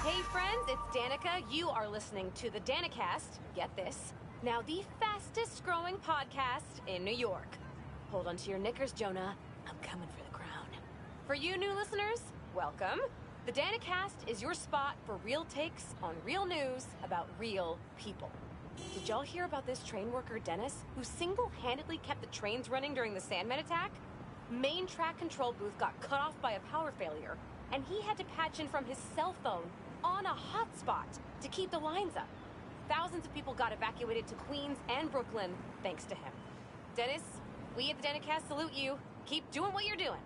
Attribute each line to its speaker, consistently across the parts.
Speaker 1: Hey friends, it's Danica. You are listening to the Danicast. Get this. Now the fastest growing podcast in New York. Hold on to your knickers, Jonah. I'm coming for the crown. For you new listeners, welcome. The Danicast is your spot for real takes on real news about real people. Did y'all hear about this train worker, Dennis, who single-handedly kept the trains running during the Sandman attack? Main track control booth got cut off by a power failure, and he had to patch in from his cell phone on a hotspot to keep the lines up. Thousands of people got evacuated to Queens and Brooklyn thanks to him. Dennis, we at the Danicast salute you. Keep doing what you're doing.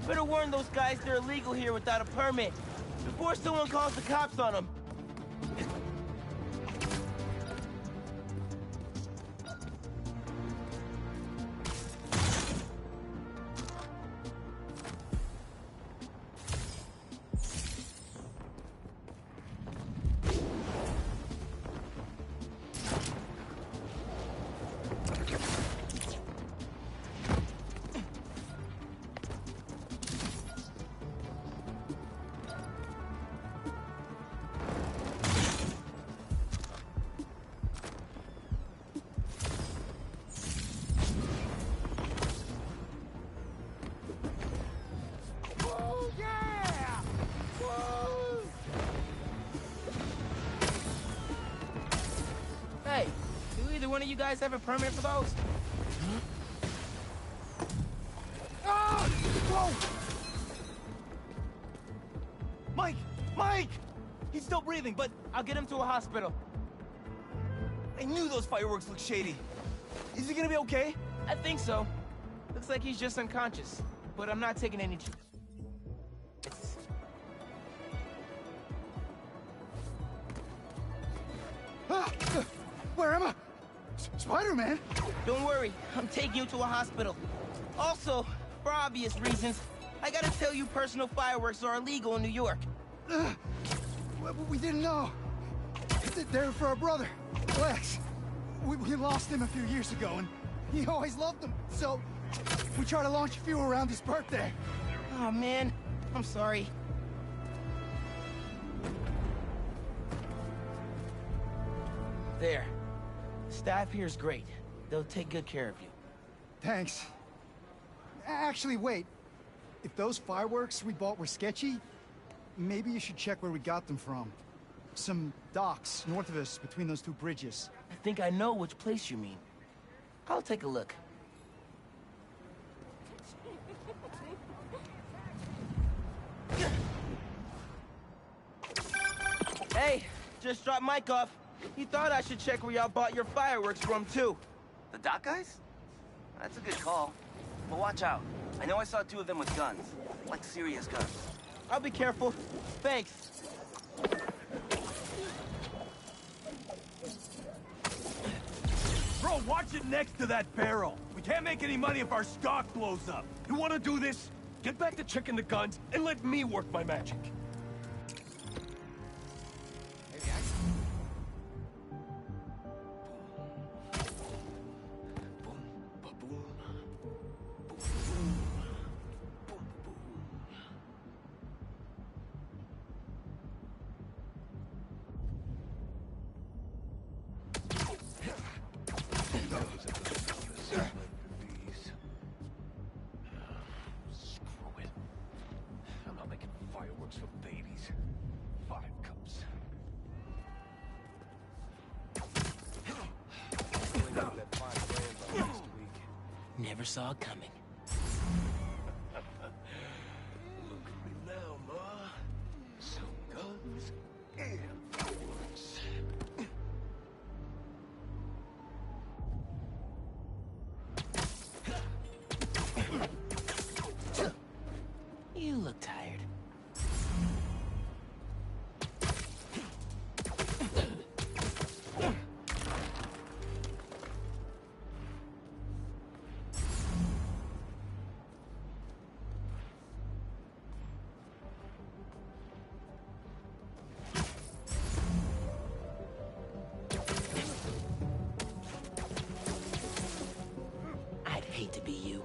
Speaker 2: Better warn those guys they're illegal here without a permit, before someone calls the cops on them. Hey, do either one of you guys have a permit for those?
Speaker 3: Ah! Whoa! Mike! Mike! He's still breathing, but
Speaker 2: I'll get him to a hospital.
Speaker 3: I knew those fireworks looked shady. Is he gonna be okay?
Speaker 2: I think so. Looks like he's just unconscious, but I'm not taking any chances.
Speaker 3: Ah! Where am I? Spider-Man?
Speaker 2: Don't worry, I'm taking you to a hospital. Also, for obvious reasons, I gotta tell you personal fireworks are illegal in New York.
Speaker 3: We didn't know. They're for our brother, Lex. We lost him a few years ago, and he always loved them. So, we try to launch a few around his birthday.
Speaker 2: Oh man, I'm sorry. There. Staff here's great. They'll take good care of you.
Speaker 3: Thanks. Actually, wait. If those fireworks we bought were sketchy, maybe you should check where we got them from. Some docks north of us between those two bridges.
Speaker 2: I think I know which place you mean. I'll take a look. Hey, just dropped Mike off. He thought I should check where y'all bought your fireworks from, too.
Speaker 4: The dock guys? That's a good call. But watch out. I know I saw two of them with guns. Like serious guns.
Speaker 2: I'll be careful. Thanks.
Speaker 4: Bro, watch it next to that barrel. We can't make any money if our stock blows up. You want to do this? Get back to checking the guns and let me work my magic.
Speaker 2: Never saw it coming.
Speaker 4: Look at me now, Ma. Some guns and fireworks.
Speaker 2: You look tired. I'd hate to be you.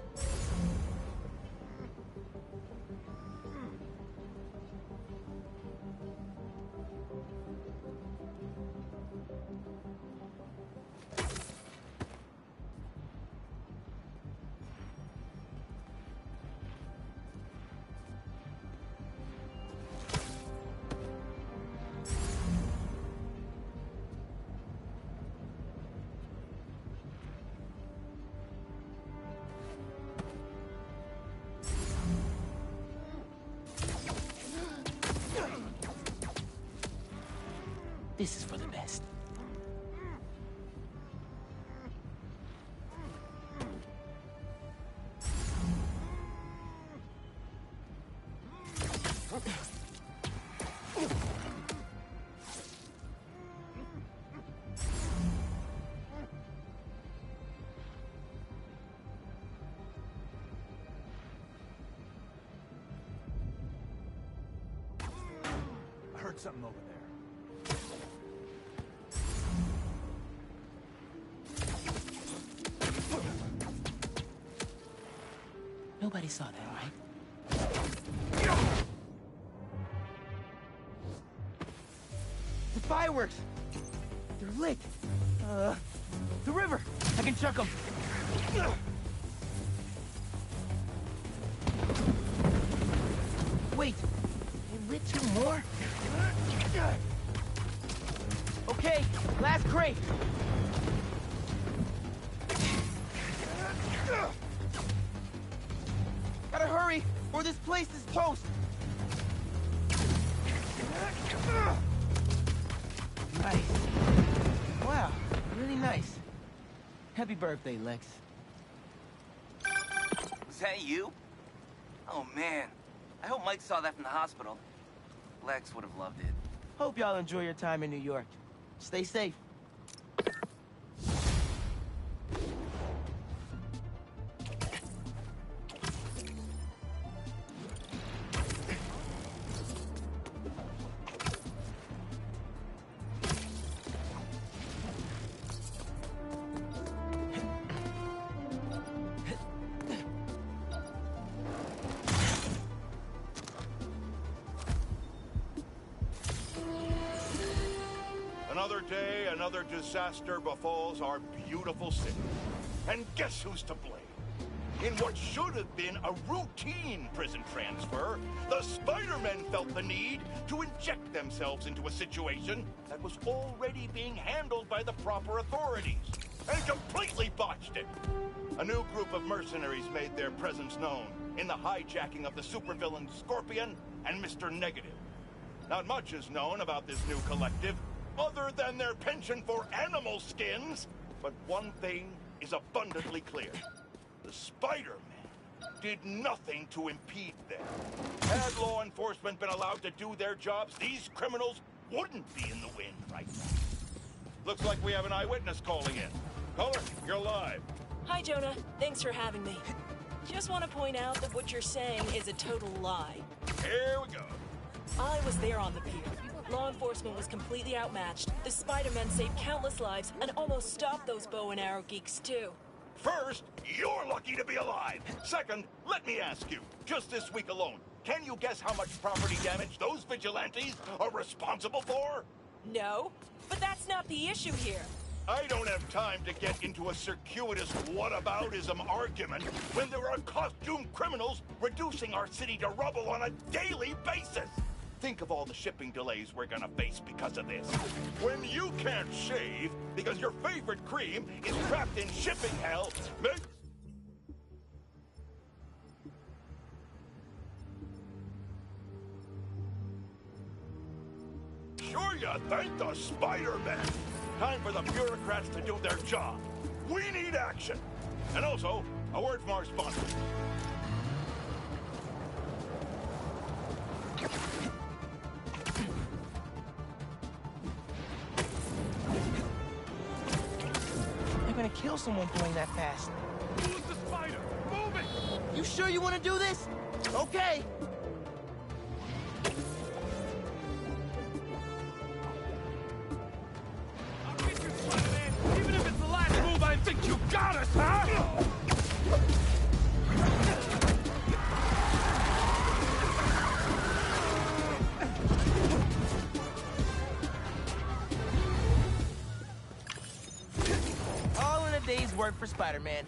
Speaker 2: This is for the best.
Speaker 4: I heard something over there.
Speaker 2: Nobody saw that, right? The fireworks! They're lit! The river! I can chuck them! Wait! They lit two more? Okay, last crate! Gotta hurry, or this place is toast! Nice. Wow, really nice. Happy birthday, Lex.
Speaker 5: Was that you? Oh, man. I hope Mike saw that from the hospital. Lex would have loved it.
Speaker 2: Hope y'all enjoy your time in New York. Stay safe.
Speaker 6: Another day, another disaster befalls our beautiful city. And guess who's to blame? In what should have been a routine prison transfer, the Spider-Men felt the need to inject themselves into a situation that was already being handled by the proper authorities, and completely botched it. A new group of mercenaries made their presence known in the hijacking of the supervillain Scorpion and Mr. Negative. Not much is known about this new collective, other than their penchant for animal skins, but one thing is abundantly clear. The Spider-Man did nothing to impede them. Had law enforcement been allowed to do their jobs, these criminals wouldn't be in the wind right now. Looks like we have an eyewitness calling in. Caller, you're live.
Speaker 7: Hi, Jonah. Thanks for having me. Just want to point out that what you're saying is a total lie.
Speaker 6: Here we go.
Speaker 7: I was there on the pier. Law enforcement was completely outmatched. The Spider-Men saved countless lives and almost stopped those bow and arrow geeks, too.
Speaker 6: First, you're lucky to be alive. Second, let me ask you, just this week alone, can you guess how much property damage those vigilantes are responsible for?
Speaker 7: No, but that's not the issue here.
Speaker 6: I don't have time to get into a circuitous whataboutism argument when there are costumed criminals reducing our city to rubble on a daily basis. Think of all the shipping delays we're gonna face because of this. When you can't shave because your favorite cream is trapped in shipping hell, sure you thank the Spider-Man. Time for the bureaucrats to do their job. We need action. And also, a word from our sponsor.
Speaker 2: They're gonna kill someone going that fast.
Speaker 4: Who's the spider? Move it!
Speaker 2: You sure you want to do this? Okay.
Speaker 4: I'll get you, Spider-Man! Even if it's the last move, I think you got us, huh?
Speaker 2: All in a day's work for Spider-Man.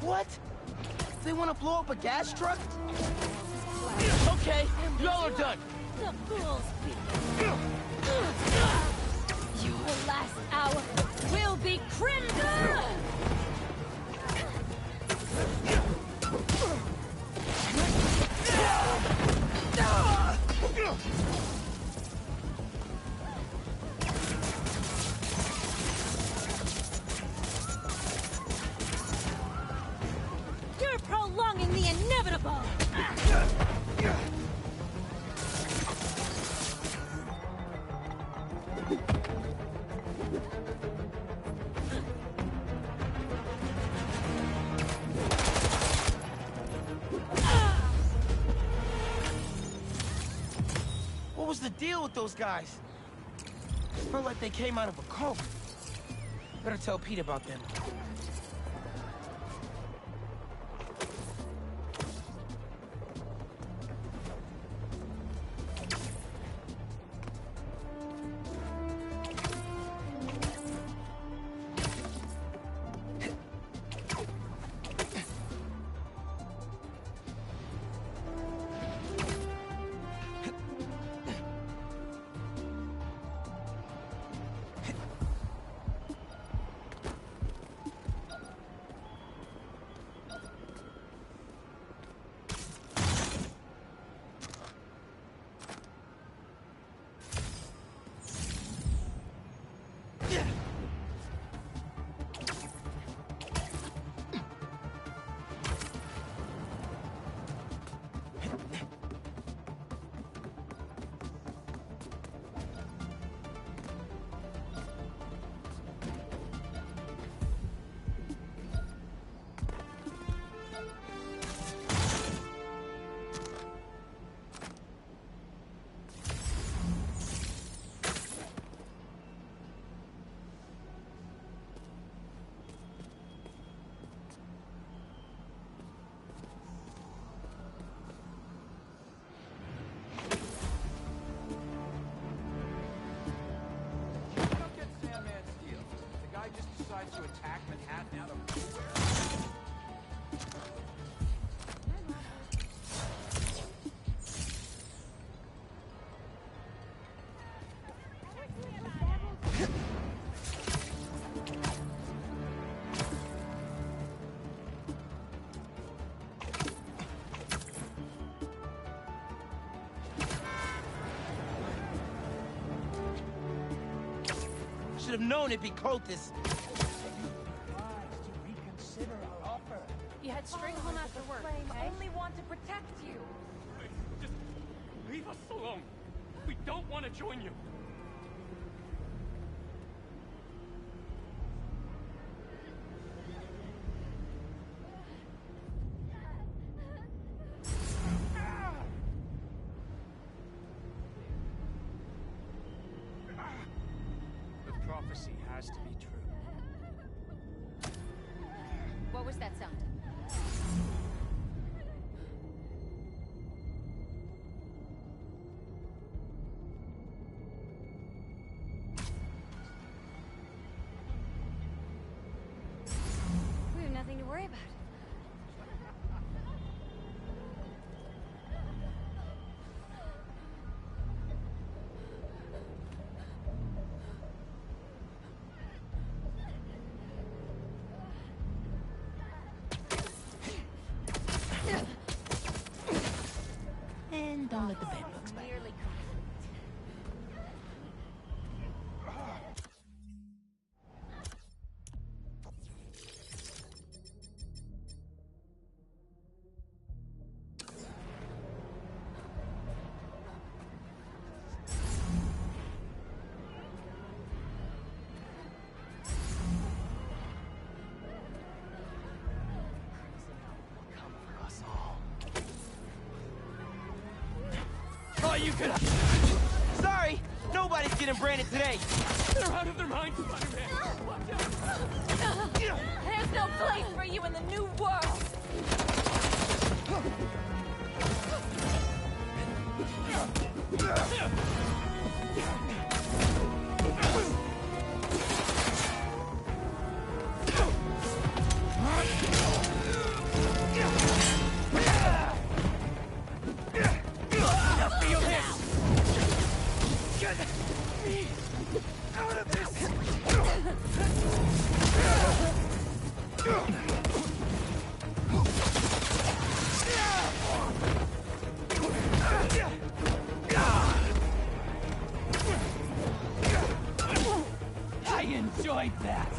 Speaker 2: What? They want to blow up a gas truck? Okay, y'all are done.
Speaker 1: The fools be. Your last hour will be crimson! You're prolonging the inevitable!
Speaker 2: What was the deal with those guys? Felt like they came out of a cult. Better tell Pete about them.
Speaker 8: decides to attack Manhattan out of nowhere?
Speaker 2: Should have known it'd be cultists.
Speaker 1: You head straight home after work, okay?
Speaker 9: Only want to protect you.
Speaker 10: Just leave us alone. We don't want to join you.
Speaker 8: The prophecy has to be true.
Speaker 1: What was that sound? We have nothing to worry about.
Speaker 2: And don't let the bed bugs bite.
Speaker 1: Nearly
Speaker 2: Come for us all.
Speaker 10: Oh, you could.
Speaker 2: Sorry, nobody's getting branded today.
Speaker 10: They're out of their minds, Spider-Man. Watch out.
Speaker 1: There's no place for you in the new world!
Speaker 2: Feel this! Get me out of this! I enjoyed that!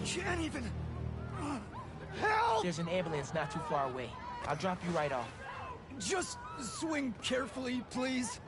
Speaker 3: Can't even... Help!
Speaker 2: There's an ambulance not too far away. I'll drop you right off.
Speaker 3: Just swing carefully, please.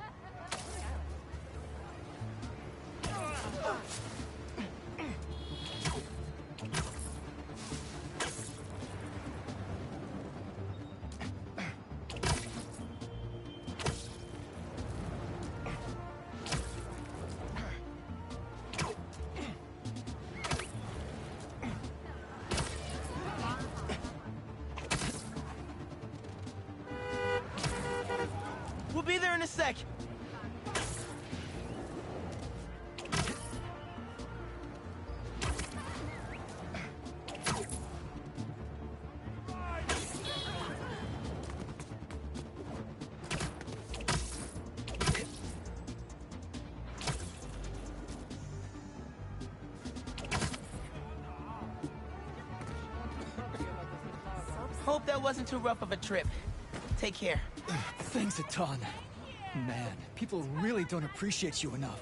Speaker 2: We'll be there in a sec. Hope that wasn't too rough of a trip. Take care.
Speaker 3: Thanks a ton. Man, people really don't appreciate you enough.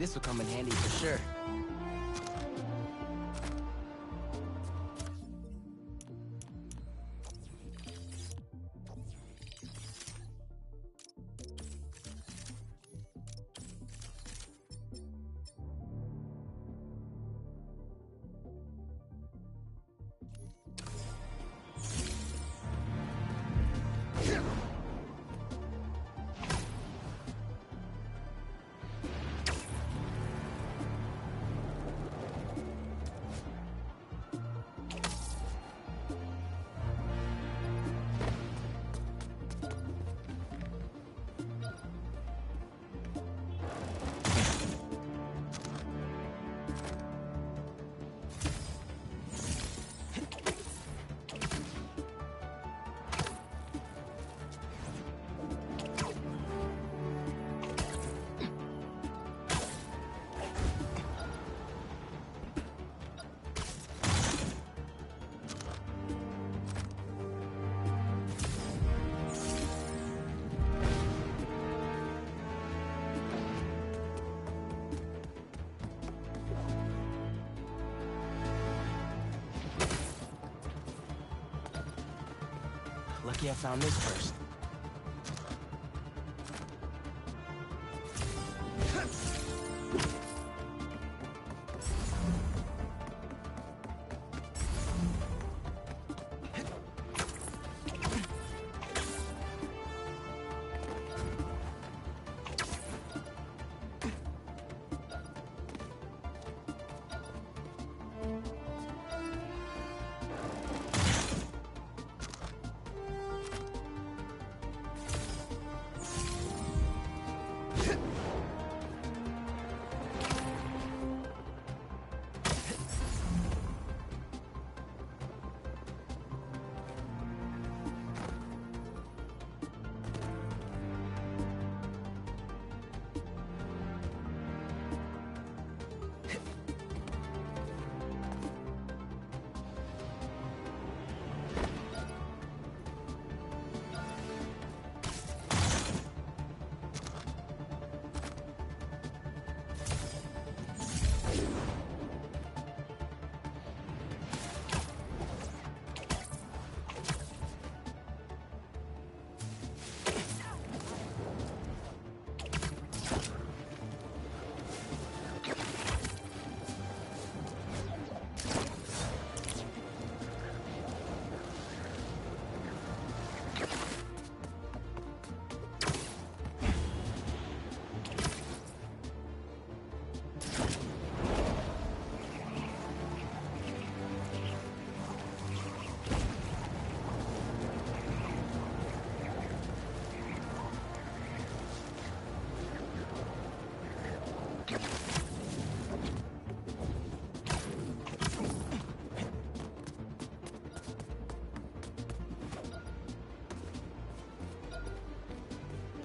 Speaker 2: This will come in handy for sure. Lucky I found this first.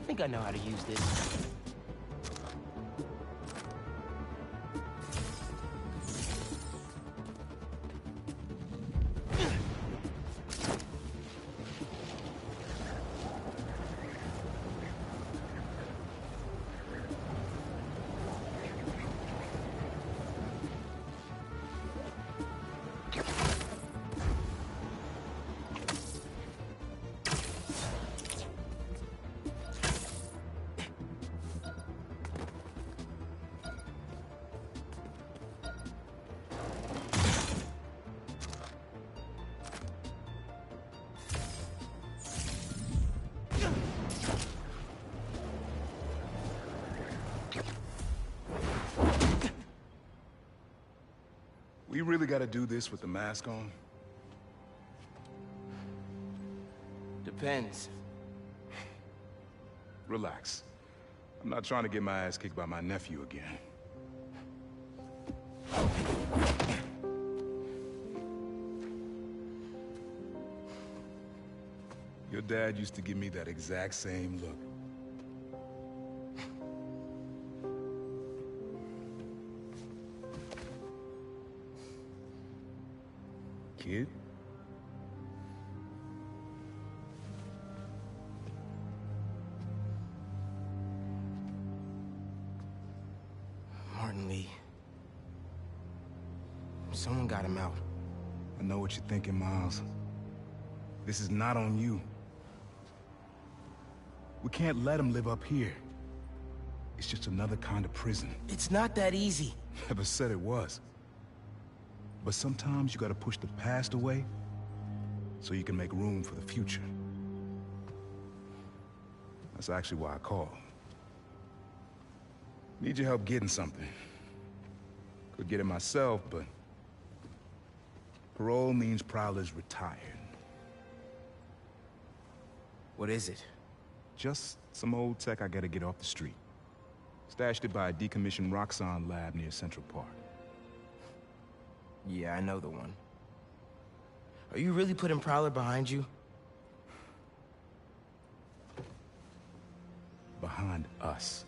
Speaker 2: think I know how to use this.
Speaker 9: We really gotta do this with the mask on?
Speaker 2: Depends.
Speaker 9: Relax. I'm not trying to get my ass kicked by my nephew again. Your dad used to give me that exact same look. Kid?
Speaker 2: Martin Lee. Someone got him out.
Speaker 9: I know what you're thinking, Miles. This is not on you. We can't let him live up here. It's just another kind of prison.
Speaker 2: It's not that easy.
Speaker 9: Never said it was. But sometimes you gotta push the past away so you can make room for the future. That's actually why I called. Need your help getting something. Could get it myself, but parole means Prowler's retired.
Speaker 2: What is it?
Speaker 9: Just some old tech I gotta get off the street. Stashed it by a decommissioned Roxxon lab near Central Park.
Speaker 2: Yeah, I know the one. Are you really putting Prowler behind you?
Speaker 9: Behind us.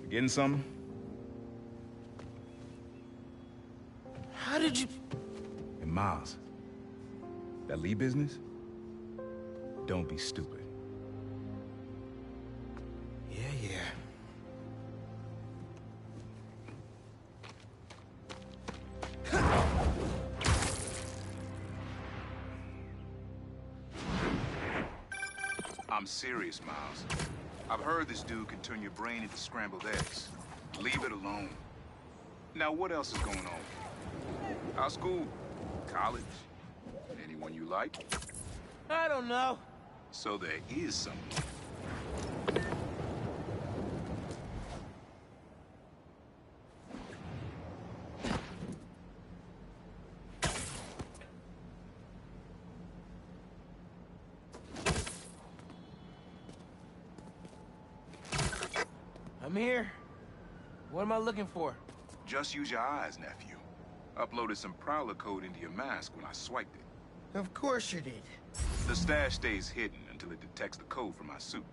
Speaker 9: You getting something?
Speaker 2: How did you...
Speaker 9: And Miles, that Lee business? Don't be stupid.
Speaker 2: Yeah.
Speaker 9: I'm serious, Miles. I've heard this dude can turn your brain into scrambled eggs. Leave it alone. Now, what else is going on? How's school? College? Anyone you like?
Speaker 2: I don't know.
Speaker 9: So there is something.
Speaker 2: I'm here. What am I looking for?
Speaker 9: Just use your eyes, nephew. Uploaded some Prowler code into your mask when I swiped it.
Speaker 2: Of course you did.
Speaker 9: The stash stays hidden until it detects the code from my suit.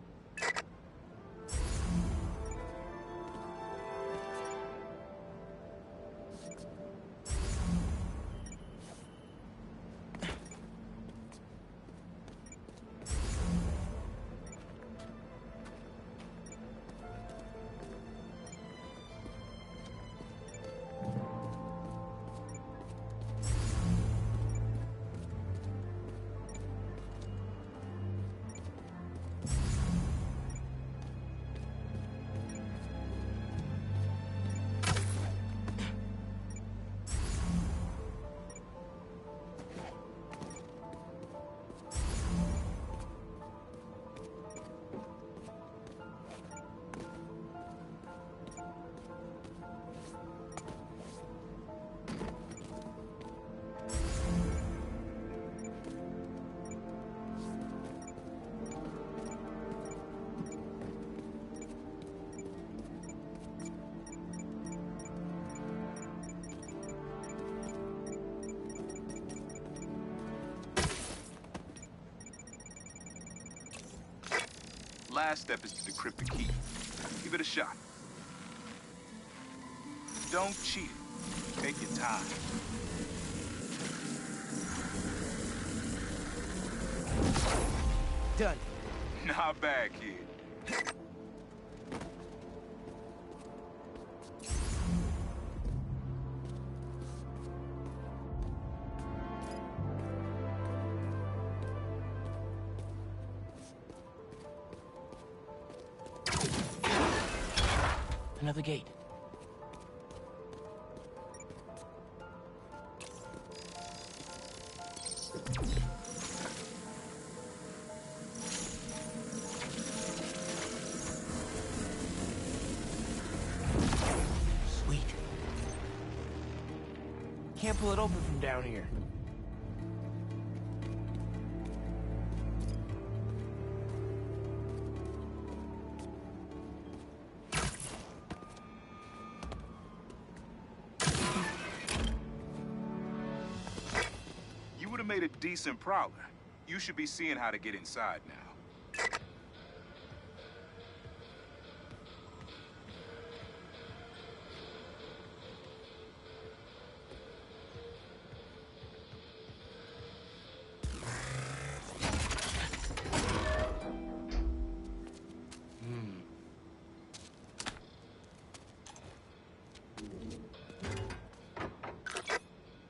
Speaker 9: last step is to decrypt the key. Give it a shot. Don't cheat. Take your time.
Speaker 2: Done.
Speaker 9: Not bad, kid.
Speaker 2: Another gate. Sweet. Can't pull it open from down here.
Speaker 9: Made a decent prowler. You should be seeing how to get inside now.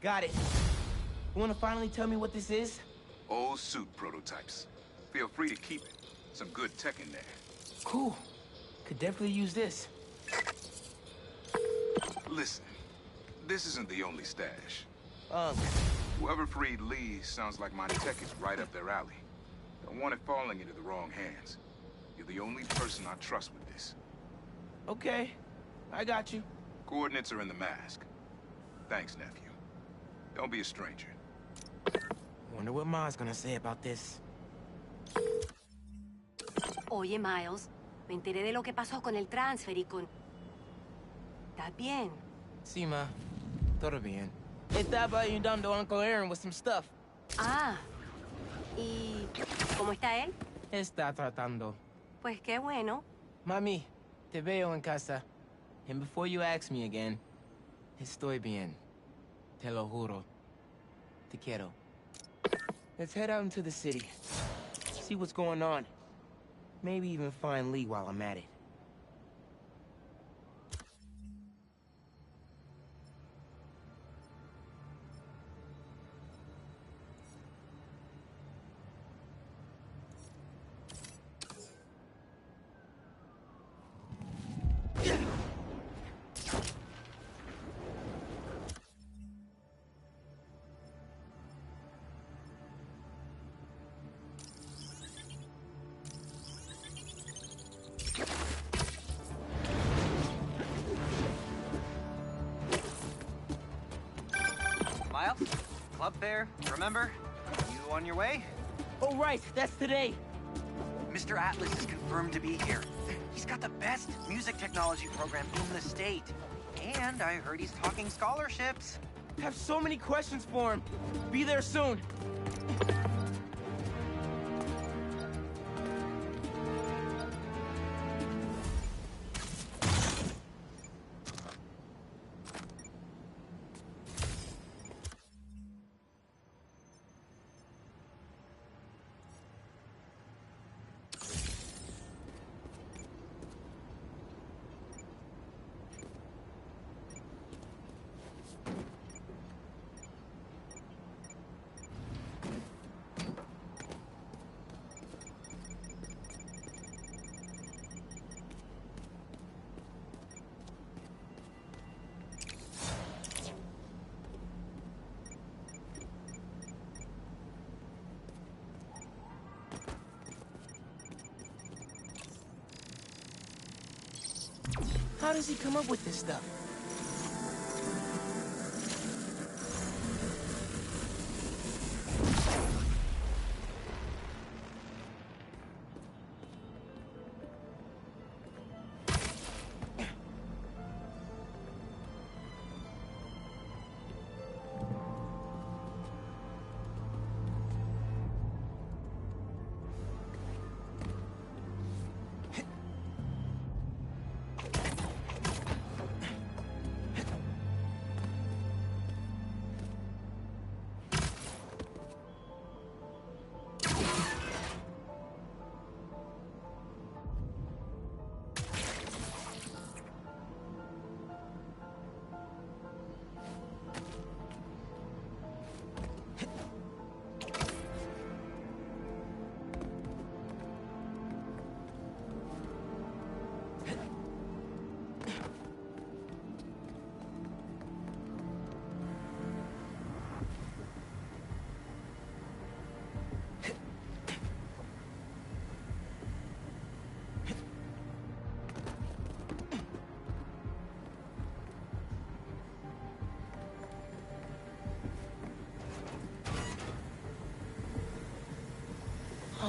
Speaker 2: Got it. You wanna finally tell me what this is?
Speaker 9: Old suit prototypes. Feel free to keep it. Some good tech in there.
Speaker 2: Cool. Could definitely use this.
Speaker 9: Listen, this isn't the only stash.
Speaker 2: Ugh.
Speaker 9: Whoever freed Lee sounds like my tech is right up their alley. Don't want it falling into the wrong hands. You're the only person I trust with this.
Speaker 2: Okay. I got you.
Speaker 9: Coordinates are in the mask. Thanks, nephew. Don't be a stranger.
Speaker 2: Wonder what Ma's gonna say about this.
Speaker 11: Oye, Miles, me enteré de lo que pasó con el transfer y con... ¿Estás bien?
Speaker 2: Sí, Ma. Todo bien. Estaba ayudando a Uncle Aaron with some stuff.
Speaker 11: Ah. ¿Y cómo está él?
Speaker 2: Está tratando.
Speaker 11: Pues qué bueno.
Speaker 2: Mami, te veo en casa. And before you ask me again, estoy bien. Te lo juro. Te quiero. Let's head out into the city. See what's going on. Maybe even find Lee while I'm at it.
Speaker 12: Miles? Club fair, remember? You on your way?
Speaker 2: Oh, right, that's today.
Speaker 12: Mr. Atlas is confirmed to be here. He's got the best music technology program in the state. And I heard he's talking scholarships.
Speaker 2: I have so many questions for him. Be there soon. How does he come up with this stuff?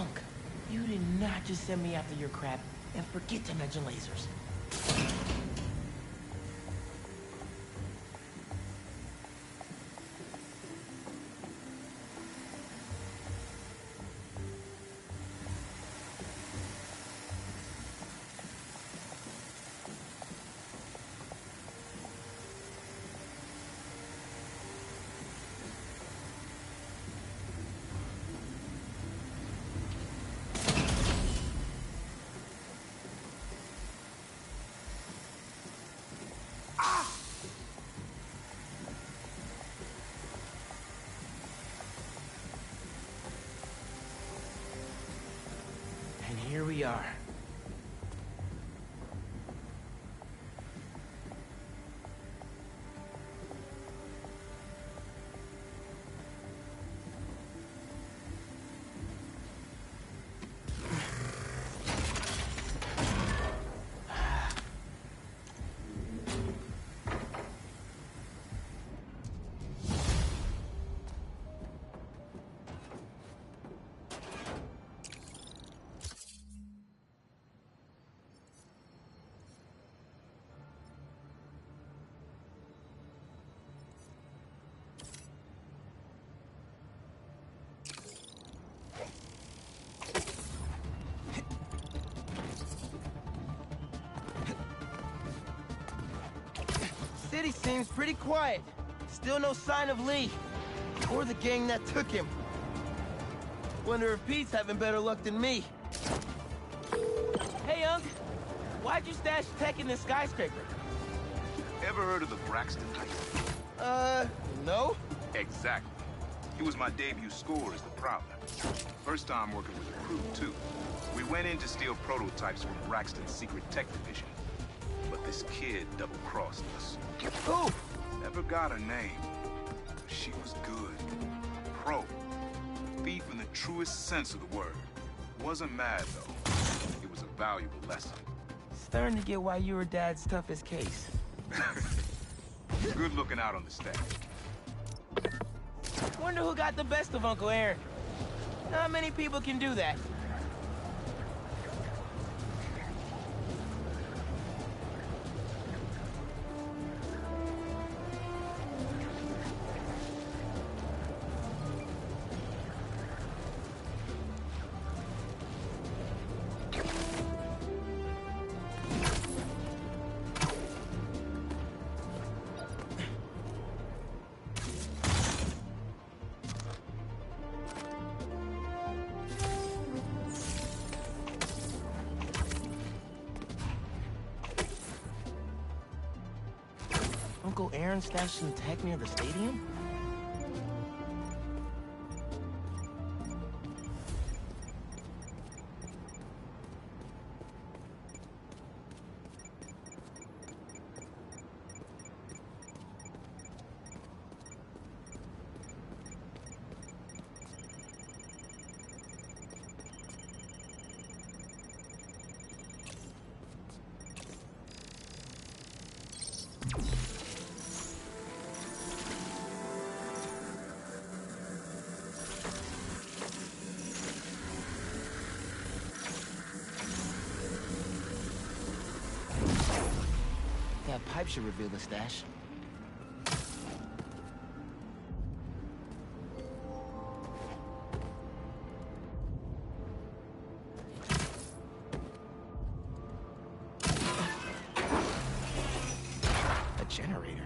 Speaker 2: Unc, you did not just send me after your crap and forget to mention lasers. And here we are. City seems pretty quiet. Still no sign of Lee. Or the gang that took him. Wonder if Pete's having better luck than me. Hey, Unc. Why'd you stash tech in this skyscraper?
Speaker 9: Ever heard of the Braxton heist?
Speaker 2: No?
Speaker 9: Exactly. It was my debut score as the Prowler. First time working with a crew, too. We went in to steal prototypes from Braxton's secret tech division. But this kid double-crossed us.
Speaker 2: Who?
Speaker 9: Never got her name. She was good. Pro. Thief in the truest sense of the word. Wasn't mad, though. It was a valuable lesson.
Speaker 2: Starting to get why you were Dad's toughest case.
Speaker 9: Good looking out on the staff.
Speaker 2: Wonder who got the best of Uncle Aaron. Not many people can do that. Uncle Aaron stashed some tech near the stadium? That pipe should reveal the stash. A generator.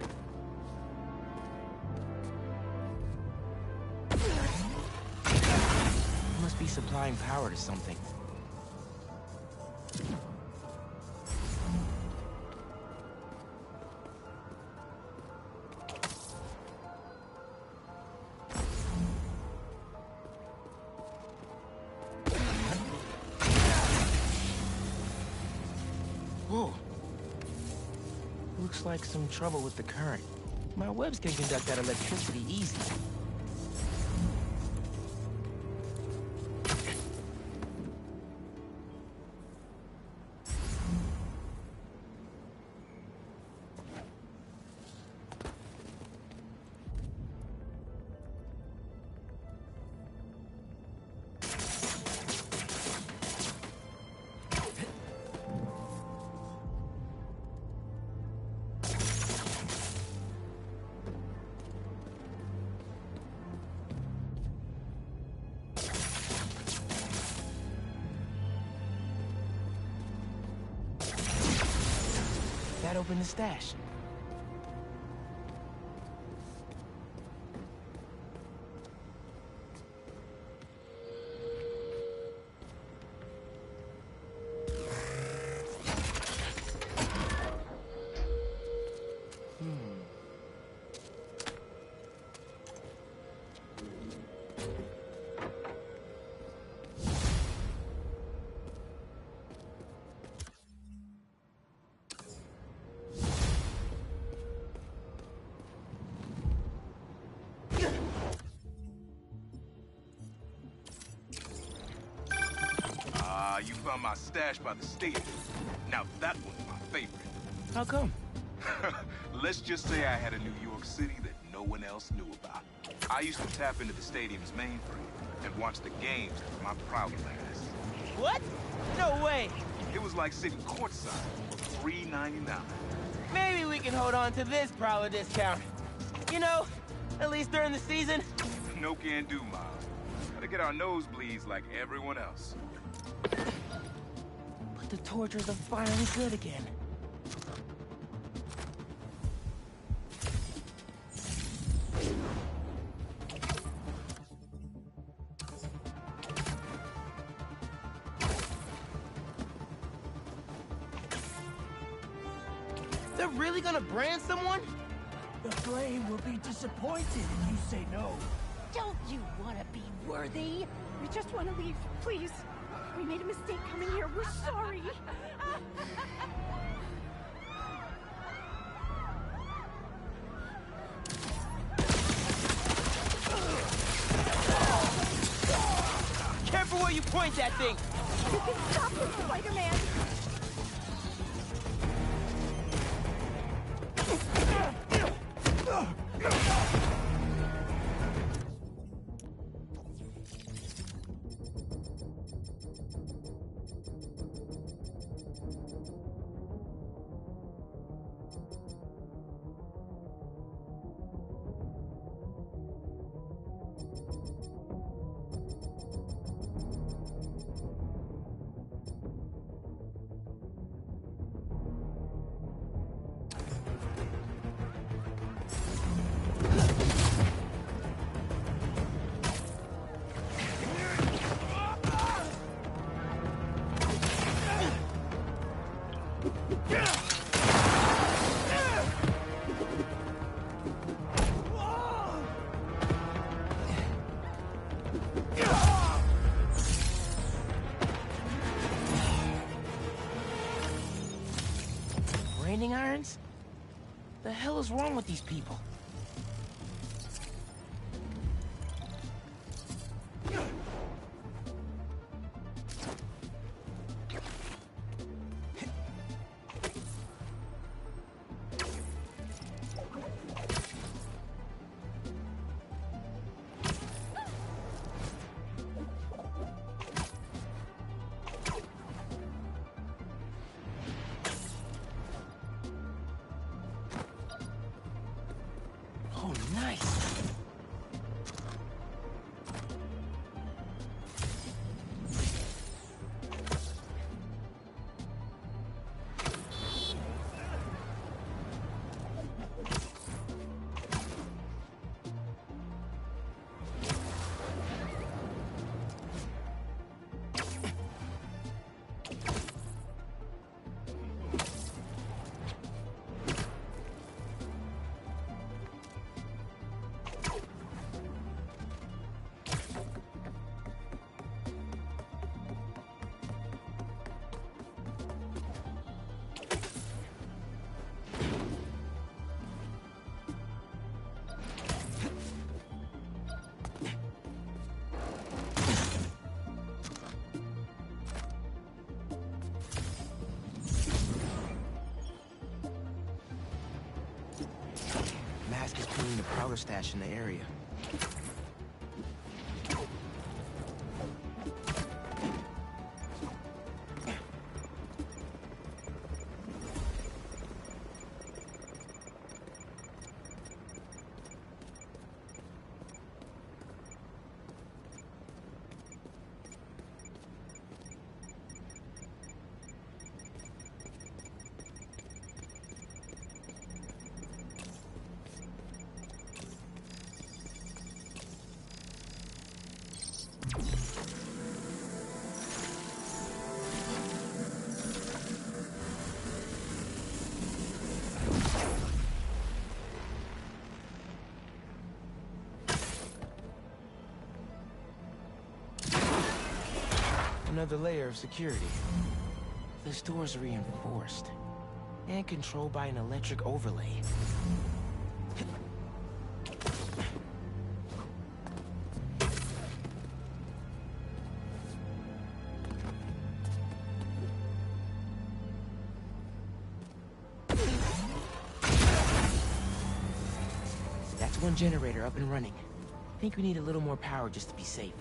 Speaker 2: Must be supplying power to something. Whoa. Looks like some trouble with the current. My webs can conduct that electricity easy. might open the stash.
Speaker 9: You found my stash by the stadium. Now that one's my favorite.
Speaker 2: How come?
Speaker 9: Let's just say I had a New York City that no one else knew about. I used to tap into the stadium's mainframe and watch the games with my prowler glass.
Speaker 2: What? No way!
Speaker 9: It was like sitting courtside for $3.99.
Speaker 2: Maybe we can hold on to this prowler discount. You know, at least during the season.
Speaker 9: No can do, Miles. Gotta get our nosebleeds like everyone else.
Speaker 2: But the tortures are finally good again. They're really gonna brand someone?
Speaker 3: The Flame will be disappointed if you say no.
Speaker 13: Don't you want to be worthy? We just want to leave, please. We made a mistake coming here. We're sorry.
Speaker 2: Careful where you point that thing!
Speaker 13: You can stop him, Spider-Man!
Speaker 2: Branding irons? The hell is wrong with these people? Oh, nice. Mask is pulling the prowler stash in the area. Another layer of security. This door's reinforced and controlled by an electric overlay. That's one generator up and running. Think we need a little more power just to be safe.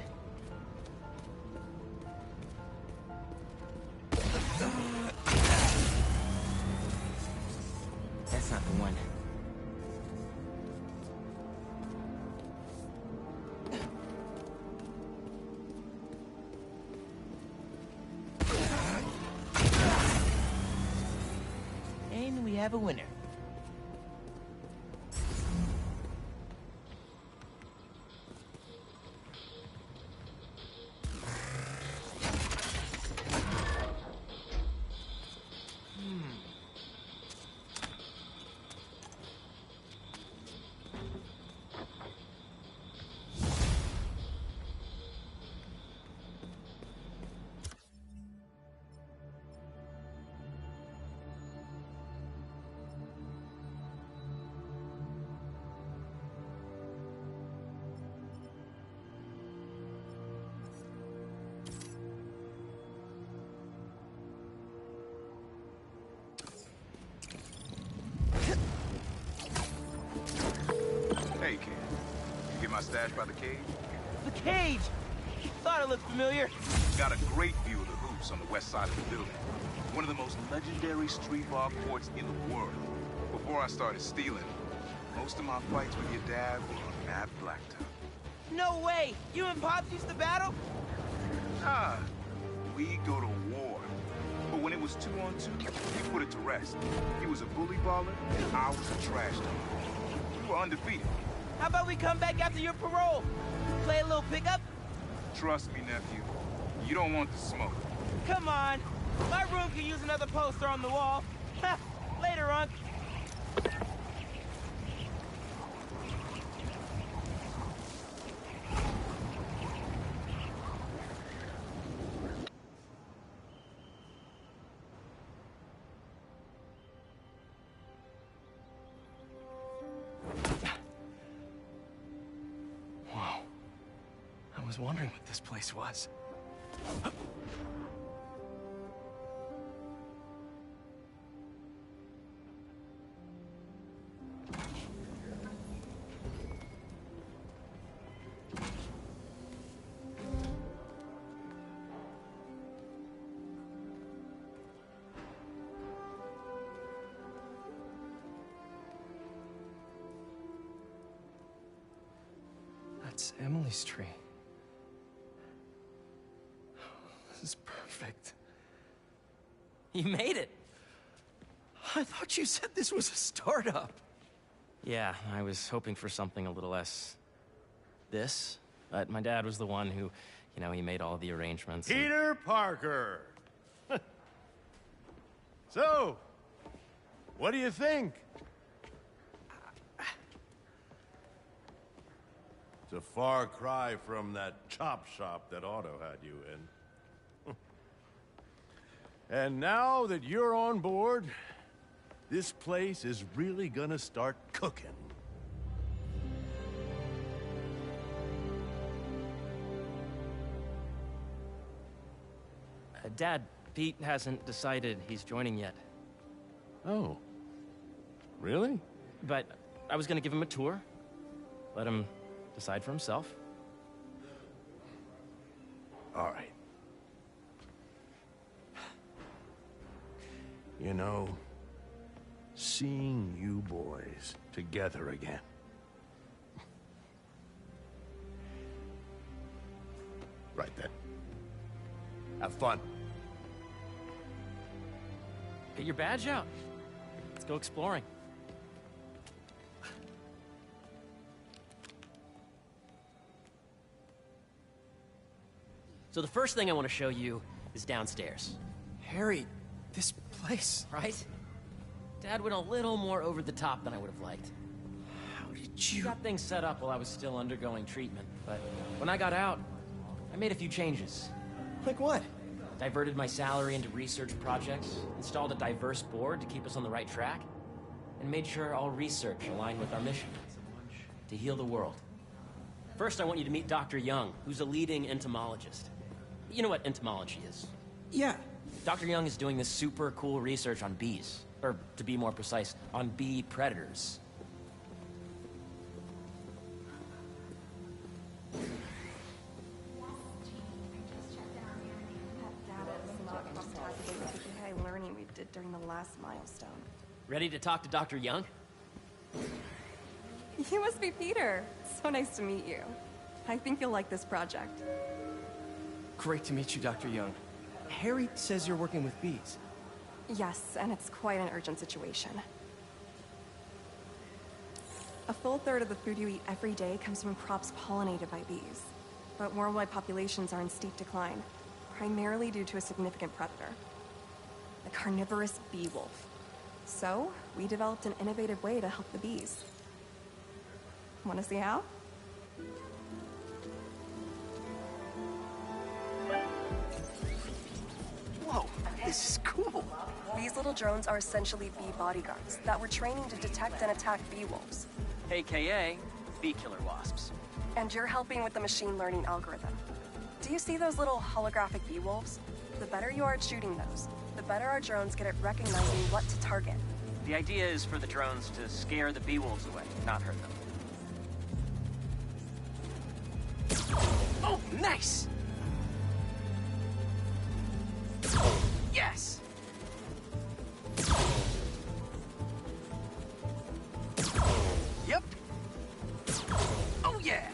Speaker 2: That's not the one. And we have a winner.
Speaker 9: Hey, kid. You get my stash by the cage?
Speaker 2: The cage! Thought it looked familiar.
Speaker 9: Got a great view of the hoops on the west side of the building. One of the most legendary street bar courts in the world. Before I started stealing, most of my fights with your dad were on that blacktop.
Speaker 2: No way! You and Pops used to battle?
Speaker 9: Nah, we go to war. But when it was 2-on-2, we put it to rest. He was a bully baller, and I was a trash talker. We were undefeated.
Speaker 2: How about we come back after your parole? Play a little pickup?
Speaker 9: Trust me, nephew. You don't want the smoke.
Speaker 2: Come on. My room could use another poster on the wall. Later, Unc.
Speaker 4: Wow. I was wondering what this place was. That's Emily's tree. This is perfect.
Speaker 14: You made it.
Speaker 4: I thought you said this was a startup.
Speaker 14: Yeah, I was hoping for something a little less this, but my dad was the one who, he made all the arrangements.
Speaker 6: Peter Parker! So, what do you think? It's a far cry from that chop shop that Otto had you in. And now that you're on board, this place is really gonna start cooking.
Speaker 14: Dad, Pete hasn't decided he's joining yet.
Speaker 6: Oh. Really?
Speaker 14: But I was gonna give him a tour. Let him decide for himself.
Speaker 6: All right. You know, seeing you boys together again. Right then. Have fun.
Speaker 14: Get your badge out. Let's go exploring.
Speaker 15: So the first thing I want to show you is downstairs.
Speaker 4: Harry, this place...
Speaker 15: Right? Dad went a little more over the top than I would have liked.
Speaker 4: How did you...
Speaker 14: Got things set up while I was still undergoing treatment, but when I got out, I made a few changes.
Speaker 4: Like what?
Speaker 15: diverted my salary into research projects, installed a diverse board to keep us on the right track, and made sure all research aligned with our mission, to heal the world. First, I want you to meet Dr. Young, who's a leading entomologist. You know what entomology is?
Speaker 16: Yeah.
Speaker 15: Dr. Young is doing this super cool research on bees. Or, to be more precise, on bee predators.
Speaker 17: Learning we did during the last milestone.
Speaker 15: Ready to talk to Dr. Young?
Speaker 17: You must be Peter. So nice to meet you. I think you'll like this project.
Speaker 16: Great to meet you, Dr. Young. Harry says you're working with bees.
Speaker 17: Yes, and it's quite an urgent situation. A full third of the food you eat every day comes from crops pollinated by bees. But worldwide populations are in steep decline, primarily due to a significant predator. The carnivorous bee wolf. So, we developed an innovative way to help the bees. Want to see how?
Speaker 12: Whoa, this is cool.
Speaker 17: These little drones are essentially bee bodyguards that we're training to detect and attack bee wolves.
Speaker 15: AKA, bee killer wasps.
Speaker 17: And you're helping with the machine learning algorithm. Do you see those little holographic bee wolves? The better you are at shooting those, the better our drones get at recognizing what to target.
Speaker 15: The idea is for the drones to scare the bee wolves away, not hurt them.
Speaker 12: Oh, nice! Yes! Yep. Oh, yeah!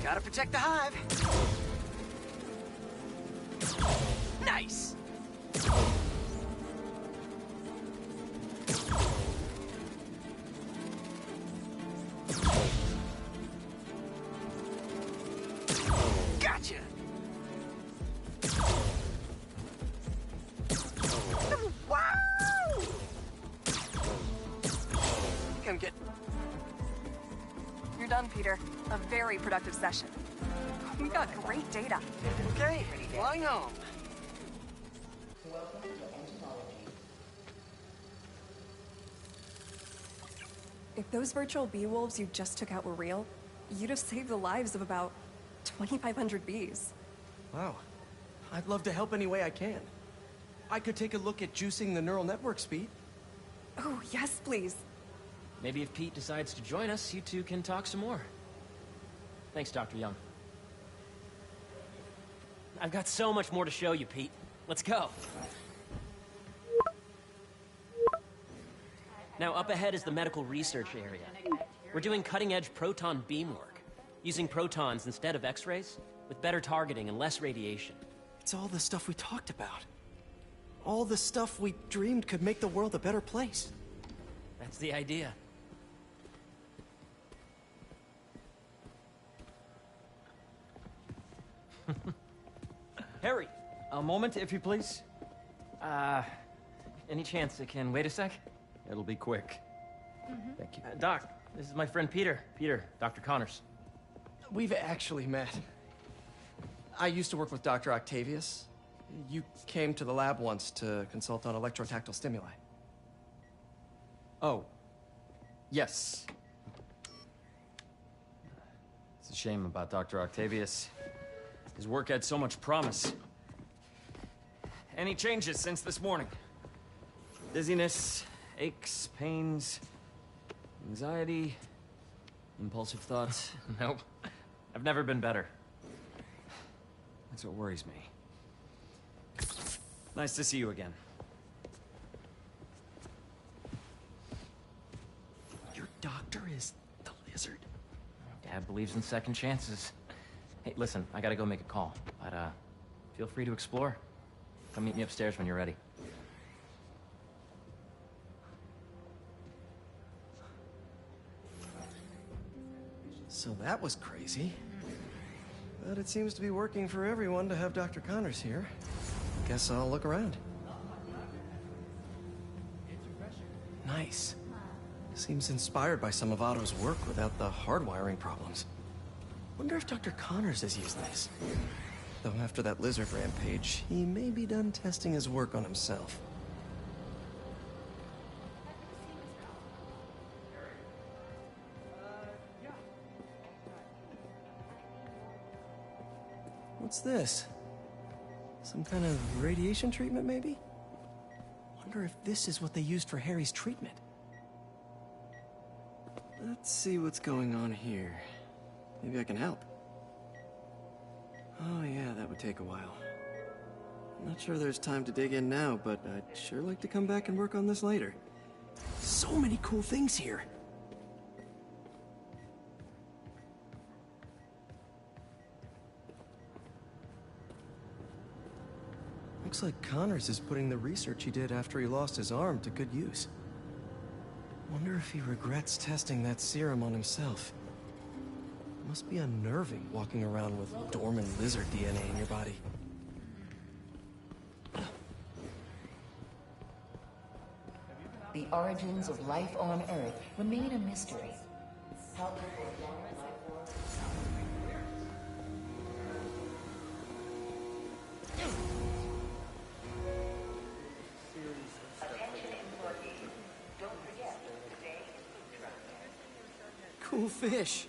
Speaker 12: Gotta protect the hive. Nice! Gotcha! Wow! Come get...
Speaker 17: You're done, Peter. A very productive session. We got great data.
Speaker 12: Okay, flying home.
Speaker 17: If those virtual bee wolves you just took out were real, you'd have saved the lives of about 2,500 bees.
Speaker 16: Wow. I'd love to help any way I can. I could take a look at juicing the neural network speed.
Speaker 17: Oh, yes, please.
Speaker 15: Maybe if Pete decides to join us, you two can talk some more. Thanks, Dr. Young. I've got so much more to show you, Pete. Let's go. Now, up ahead is the medical research area. We're doing cutting-edge proton beam work, using protons instead of X-rays, with better targeting and less radiation.
Speaker 16: It's all the stuff we talked about. All the stuff we dreamed could make the world a better place.
Speaker 15: That's the idea. Harry,
Speaker 18: a moment, if you please.
Speaker 15: Any chance it can wait a sec?
Speaker 18: It'll be quick. Thank you.
Speaker 15: Doc, this is my friend Peter. Peter, Dr. Connors.
Speaker 16: We've actually met. I used to work with Dr. Octavius. You came to the lab once to consult on electrotactile stimuli.
Speaker 18: Oh. Yes. It's a shame about Dr. Octavius. His work had so much promise. Any changes since this morning? Dizziness, aches, pains, anxiety, impulsive thoughts?
Speaker 15: Nope. I've never been better.
Speaker 18: That's what worries me. Nice to see you again.
Speaker 16: Your doctor is the lizard?
Speaker 15: Dad believes in second chances. Hey, listen, I gotta go make a call, but feel free to explore. Come meet me upstairs when you're ready.
Speaker 16: So that was crazy. But it seems to be working for everyone to have Dr. Connors here. Guess I'll look around. Nice. Seems inspired by some of Otto's work without the hardwiring problems. Wonder if Dr. Connors has used this. Though after that lizard rampage, he may be done testing his work on himself. What's this? Some kind of radiation treatment, maybe? Wonder if this is what they used for Harry's treatment. Let's see what's going on here. Maybe I can help. Oh yeah, that would take a while. I'm not sure there's time to dig in now, but I'd sure like to come back and work on this later. So many cool things here. Looks like Connors is putting the research he did after he lost his arm to good use. Wonder if he regrets testing that serum on himself. Must be unnerving walking around with dormant lizard DNA in your body.
Speaker 19: The origins of life on Earth remain a mystery. How
Speaker 16: Cool fish.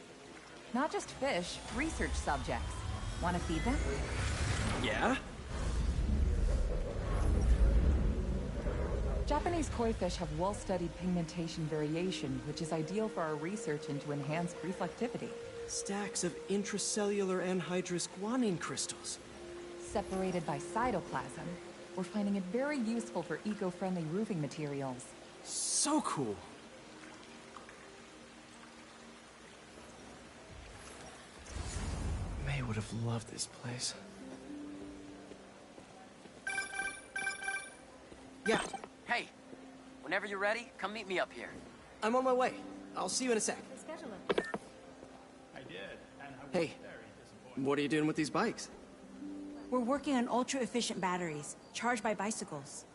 Speaker 20: Not just fish, research subjects. Want to feed them?
Speaker 16: Yeah?
Speaker 20: Japanese koi fish have well-studied pigmentation variation, which is ideal for our research into enhanced reflectivity.
Speaker 16: Stacks of intracellular anhydrous guanine crystals.
Speaker 20: Separated by cytoplasm, we're finding it very useful for eco-friendly roofing materials.
Speaker 16: So cool. May would have loved this place. Yeah.
Speaker 12: Hey, whenever you're ready, come meet me up here.
Speaker 16: I'm on my way. I'll see you in a sec.
Speaker 10: I did, and I was
Speaker 16: Hey, what are you doing with these bikes?
Speaker 21: We're working on ultra-efficient batteries, charged by bicycles.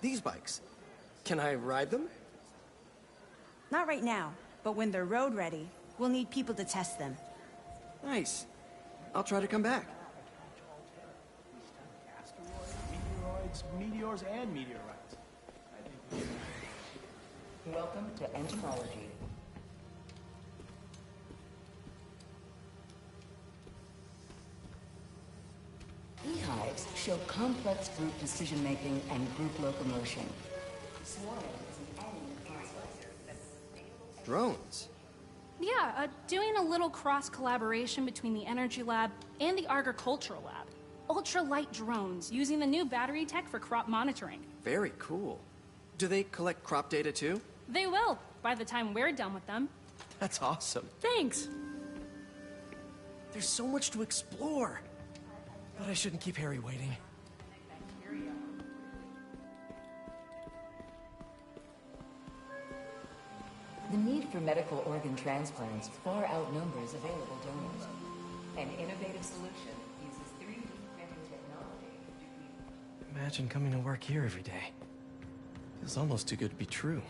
Speaker 16: These bikes? Can I ride them?
Speaker 21: Not right now, but when they're road ready, we'll need people to test them.
Speaker 16: Nice. I'll try to come back.
Speaker 10: Asteroids, meteors, and meteorites. I think
Speaker 19: Welcome to entomology. Beehives show complex group decision-making and group locomotion. Swarming is an end process.
Speaker 16: Drones?
Speaker 22: Yeah, doing a little cross-collaboration between the Energy Lab and the Agricultural Lab. Ultralight drones using the new battery tech for crop monitoring.
Speaker 16: Very cool. Do they collect crop data too?
Speaker 22: They will, by the time we're done with them.
Speaker 16: That's awesome.
Speaker 22: Thanks.
Speaker 16: There's so much to explore. But I shouldn't keep Harry waiting.
Speaker 19: The need for medical organ transplants far outnumbers available donors. An innovative solution uses 3D printing technology.
Speaker 16: Imagine coming to work here every day. Feels almost too good to be true.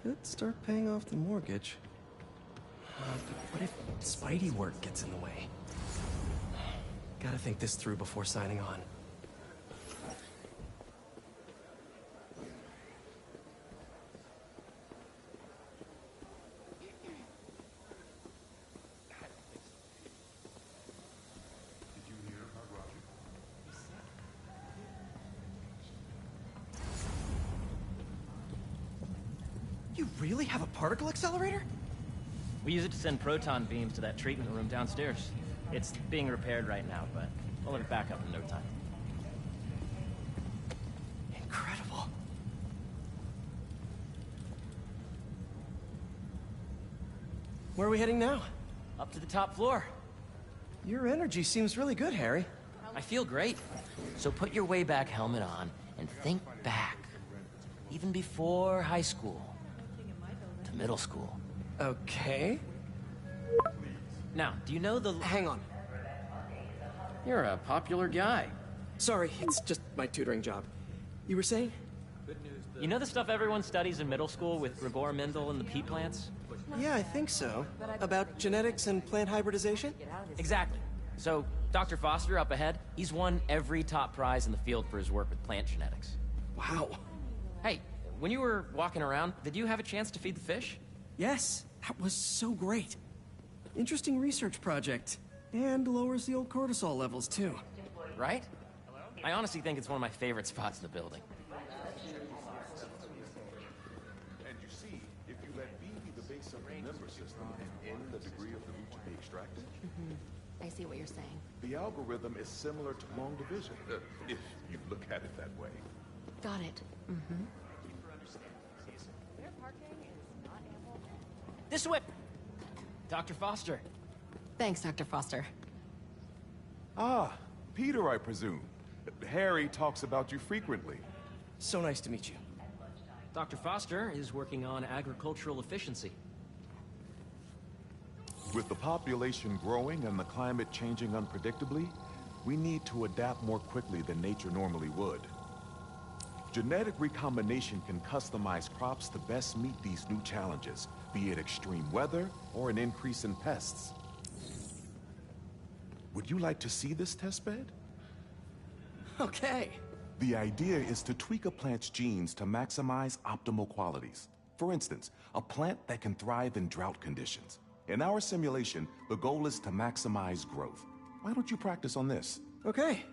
Speaker 16: Could start paying off the mortgage. But what if Spidey work gets in the way? Gotta think this through before signing on. You really have a particle accelerator?
Speaker 14: We use it to send proton beams to that treatment room downstairs. It's being repaired right now, but we'll let it back up in no time.
Speaker 16: Incredible. Where are we heading now?
Speaker 14: Up to the top floor.
Speaker 16: Your energy seems really good, Harry.
Speaker 15: I feel great. So put your way back helmet on and think back. Even before high school. To middle school.
Speaker 16: Okay.
Speaker 15: Now, do you know the...
Speaker 16: Hang on.
Speaker 15: You're a popular guy.
Speaker 16: Sorry, it's just my tutoring job. You were saying?
Speaker 8: Good news,
Speaker 15: You know the stuff everyone studies in middle school with Gregor Mendel and the pea plants?
Speaker 16: Yeah, I think so. About genetics and plant hybridization?
Speaker 15: Exactly. So, Dr. Foster up ahead, he's won every top prize in the field for his work with plant genetics.
Speaker 16: Wow.
Speaker 15: Hey, when you were walking around, did you have a chance to feed the fish?
Speaker 16: Yes, that was so great. Interesting research project. And lowers the old cortisol levels, too.
Speaker 15: Right? I honestly think it's one of my favorite spots in the building.
Speaker 5: And you see, if you let B be the base of the number system and N the degree of the root to be extracted,
Speaker 1: I see what you're saying.
Speaker 5: the algorithm is similar to long division, if you look at it that way.
Speaker 1: Got it.
Speaker 15: This whip! Dr. Foster.
Speaker 1: Thanks, Dr. Foster.
Speaker 5: Ah, Peter, I presume. Harry talks about you frequently.
Speaker 16: So nice to meet you.
Speaker 15: Dr. Foster is working on agricultural efficiency.
Speaker 5: With the population growing and the climate changing unpredictably, we need to adapt more quickly than nature normally would. Genetic recombination can customize crops to best meet these new challenges, be it extreme weather or an increase in pests. Would you like to see this testbed?
Speaker 16: Okay.
Speaker 5: The idea is to tweak a plant's genes to maximize optimal qualities. For instance, a plant that can thrive in drought conditions. In our simulation, the goal is to maximize growth. Why don't you practice on this?
Speaker 16: Okay.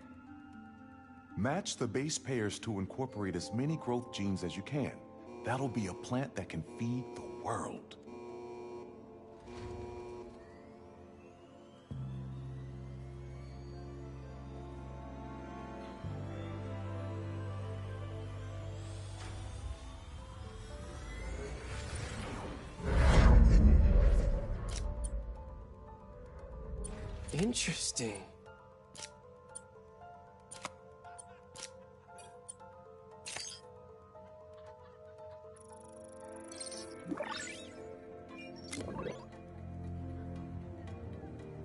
Speaker 5: Match the base pairs to incorporate as many growth genes as you can. That'll be a plant that can feed the world.
Speaker 16: Interesting.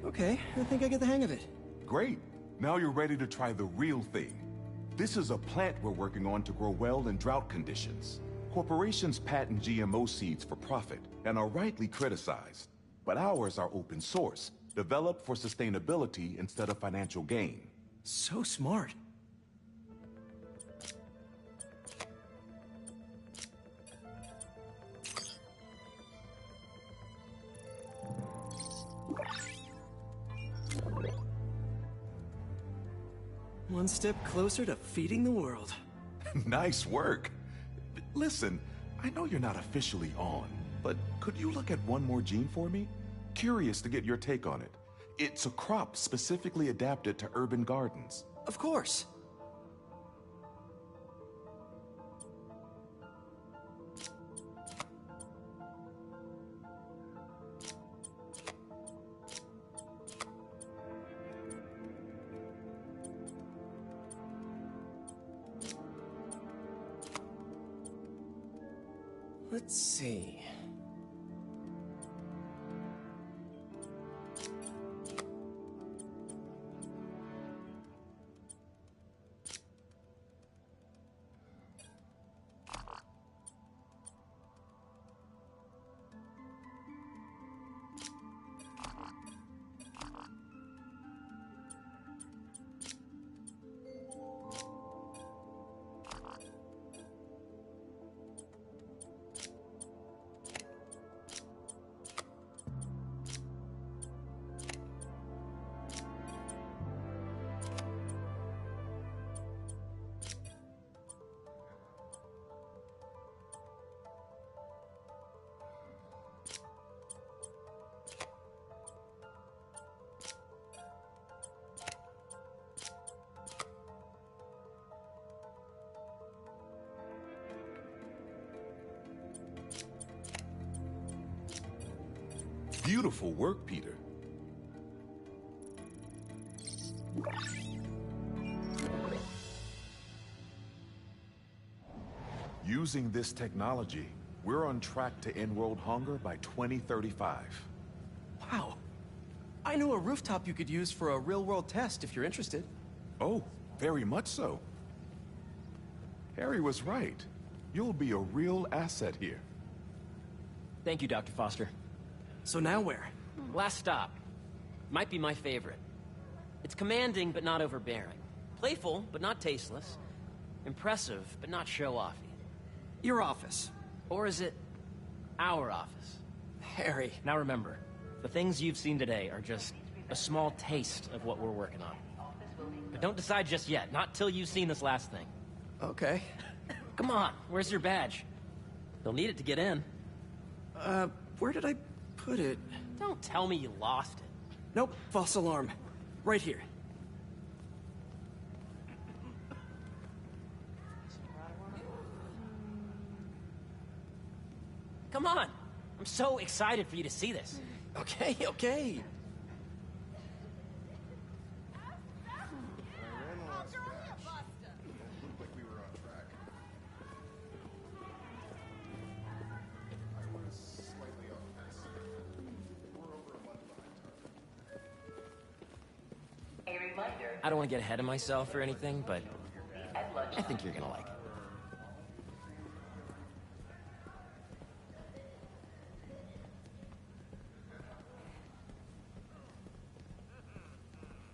Speaker 16: Okay, I think I get the hang of it.
Speaker 5: Great. Now you're ready to try the real thing. This is a plant we're working on to grow well in drought conditions. Corporations patent GMO seeds for profit and are rightly criticized. But ours are open source, developed for sustainability instead of financial gain.
Speaker 16: So smart. One step closer to feeding the world.
Speaker 5: Nice work. Listen, I know you're not officially on, but could you look at one more gene for me? Curious to get your take on it. It's a crop specifically adapted to urban gardens.
Speaker 16: Of course. Let's see.
Speaker 5: Beautiful work, Peter. Using this technology, we're on track to end world hunger by 2035.
Speaker 16: Wow. I know a rooftop you could use for a real-world test if you're interested.
Speaker 5: Oh, very much so. Harry was right. You'll be a real asset here.
Speaker 15: Thank you, Dr. Foster.
Speaker 16: So now where?
Speaker 15: Last stop. Might be my favorite. It's commanding, but not overbearing. Playful, but not tasteless. Impressive, but not show-offy.
Speaker 16: Your office.
Speaker 15: Or is it our office?
Speaker 16: Harry.
Speaker 15: Now remember, the things you've seen today are just a small taste of what we're working on. But don't decide just yet, not till you've seen this last thing.
Speaker 16: Okay.
Speaker 15: Come on, where's your badge? You'll need it to get in.
Speaker 16: Where did I put it?
Speaker 15: Don't tell me you lost it.
Speaker 16: Nope, false alarm. Right here.
Speaker 15: Come on! I'm so excited for you to see this.
Speaker 16: Okay, okay.
Speaker 15: I don't want to get ahead of myself or anything, but I think you're gonna like it.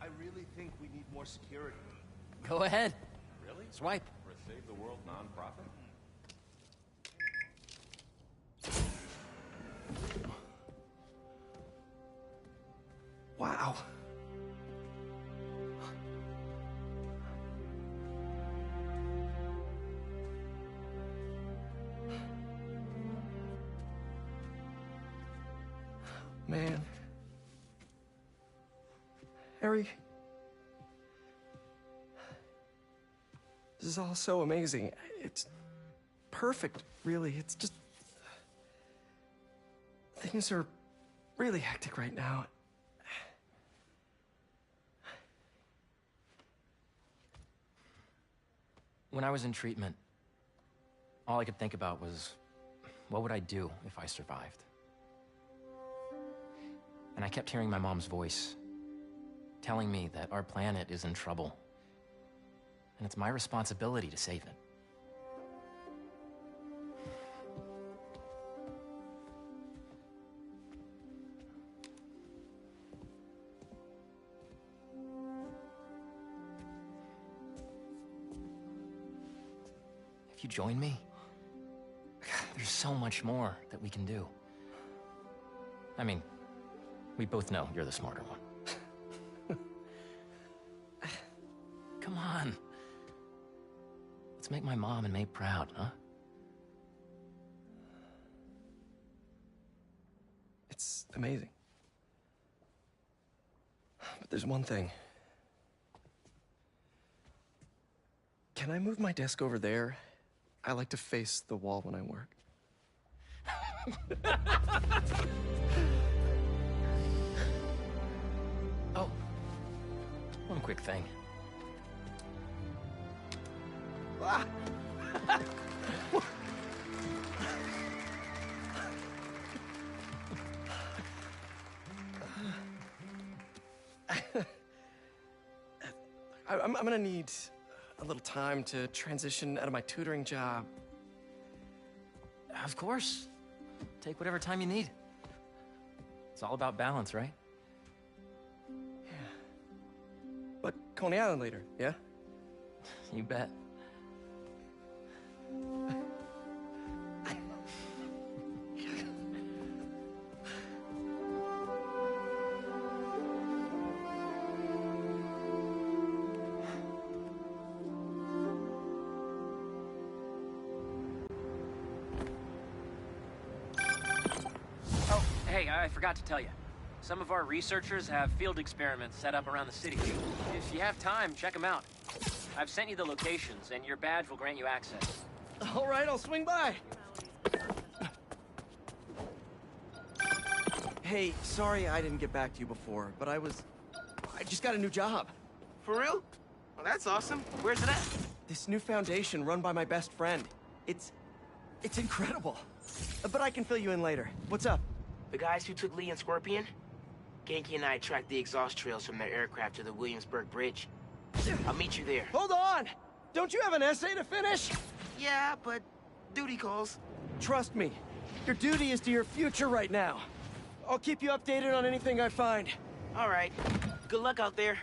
Speaker 2: I really think we need more security.
Speaker 15: Go ahead.
Speaker 5: Really?
Speaker 15: Swipe.
Speaker 5: For a Save the World nonprofit?
Speaker 16: Wow. Man. Harry. This is all so amazing. It's perfect, really. It's just... Things are really hectic right now.
Speaker 15: When I was in treatment, all I could think about was, what would I do if I survived? And I kept hearing my mom's voice, telling me that our planet is in trouble, and it's my responsibility to save it. If you join me, there's so much more that we can do. I mean, we both know you're the smarter one. Come on. Let's make my mom and May proud, huh?
Speaker 16: It's amazing. But there's one thing. Can I move my desk over there? I like to face the wall when I work.
Speaker 15: Oh, one quick thing.
Speaker 16: Ah. I'm gonna need a little time to transition out of my tutoring job.
Speaker 15: Of course. Take whatever time you need. It's all about balance, right?
Speaker 16: Yeah. But Coney Island later, yeah?
Speaker 15: You bet. Hey, I forgot to tell you. Some of our researchers have field experiments set up around the city. If you have time, check them out. I've sent you the locations, and your badge will grant you access.
Speaker 16: All right, I'll swing by. Hey, sorry I didn't get back to you before, but I just got a new job.
Speaker 2: For real? Well, that's awesome. Where's it at?
Speaker 16: This new foundation run by my best friend. It's incredible. But I can fill you in later. What's up?
Speaker 2: The guys who took Lee and Scorpion? Genki and I tracked the exhaust trails from their aircraft to the Williamsburg Bridge. I'll meet you there.
Speaker 16: Hold on! Don't you have an essay to finish?
Speaker 2: Yeah, but duty calls.
Speaker 16: Trust me, your duty is to your future right now. I'll keep you updated on anything I find.
Speaker 2: All right. Good luck out there.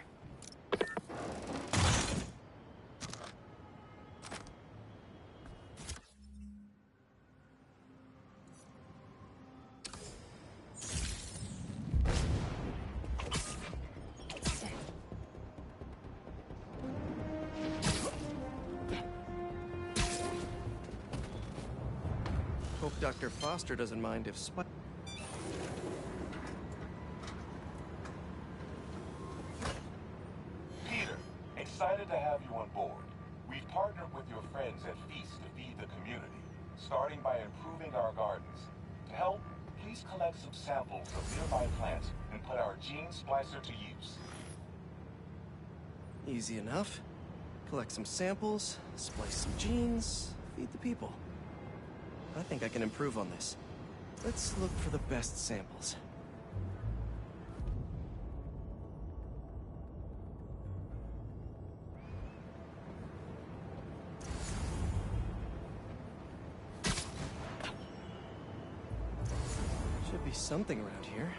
Speaker 16: Hope Dr. Foster doesn't mind if
Speaker 5: Peter, excited to have you on board. We've partnered with your friends at Feast to feed the community, starting by improving our gardens. To help, please collect some samples of nearby plants and put our gene splicer to use.
Speaker 16: Easy enough. Collect some samples, splice some genes, feed the people. I think I can improve on this. Let's look for the best samples. Should be something around here.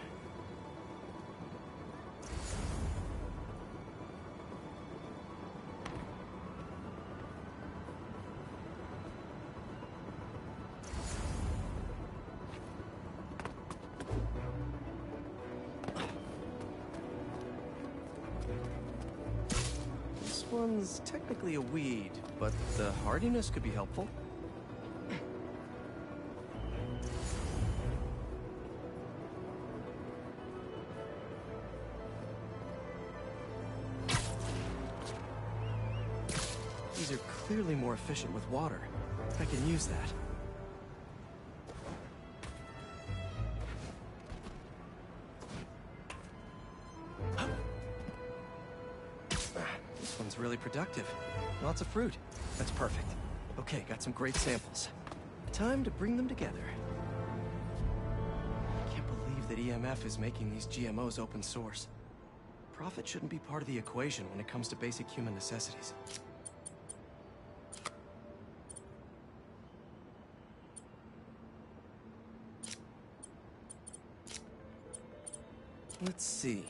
Speaker 16: This one's technically a weed, but the hardiness could be helpful. These are clearly more efficient with water. I can use that. This one's really productive. Lots of fruit. That's perfect. Okay, got some great samples. Time to bring them together. Can't believe that EMF is making these GMOs open source. Profit shouldn't be part of the equation when it comes to basic human necessities. Let's see.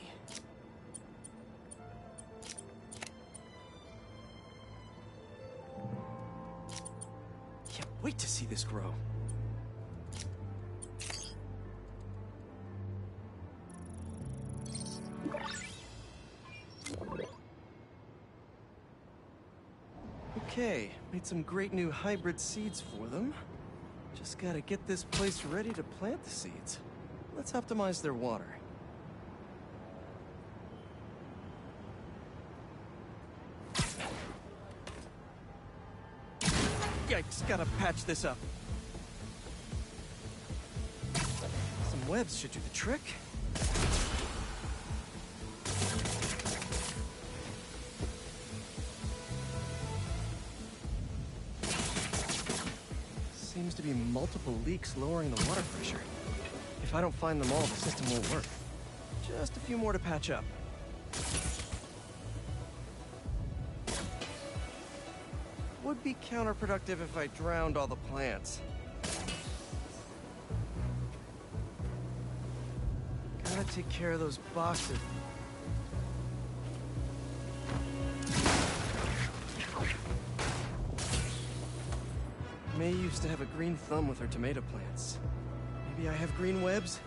Speaker 16: Can't wait to see this grow. Okay, made some great new hybrid seeds for them. Just gotta get this place ready to plant the seeds. Let's optimize their water. Yikes, gotta patch this up. Some webs should do the trick. Seems to be multiple leaks lowering the water pressure. If I don't find them all, the system won't work. Just a few more to patch up. Would be counterproductive if I drowned all the plants. Gotta take care of those boxes. May used to have a green thumb with her tomato plants. Maybe I have green webs?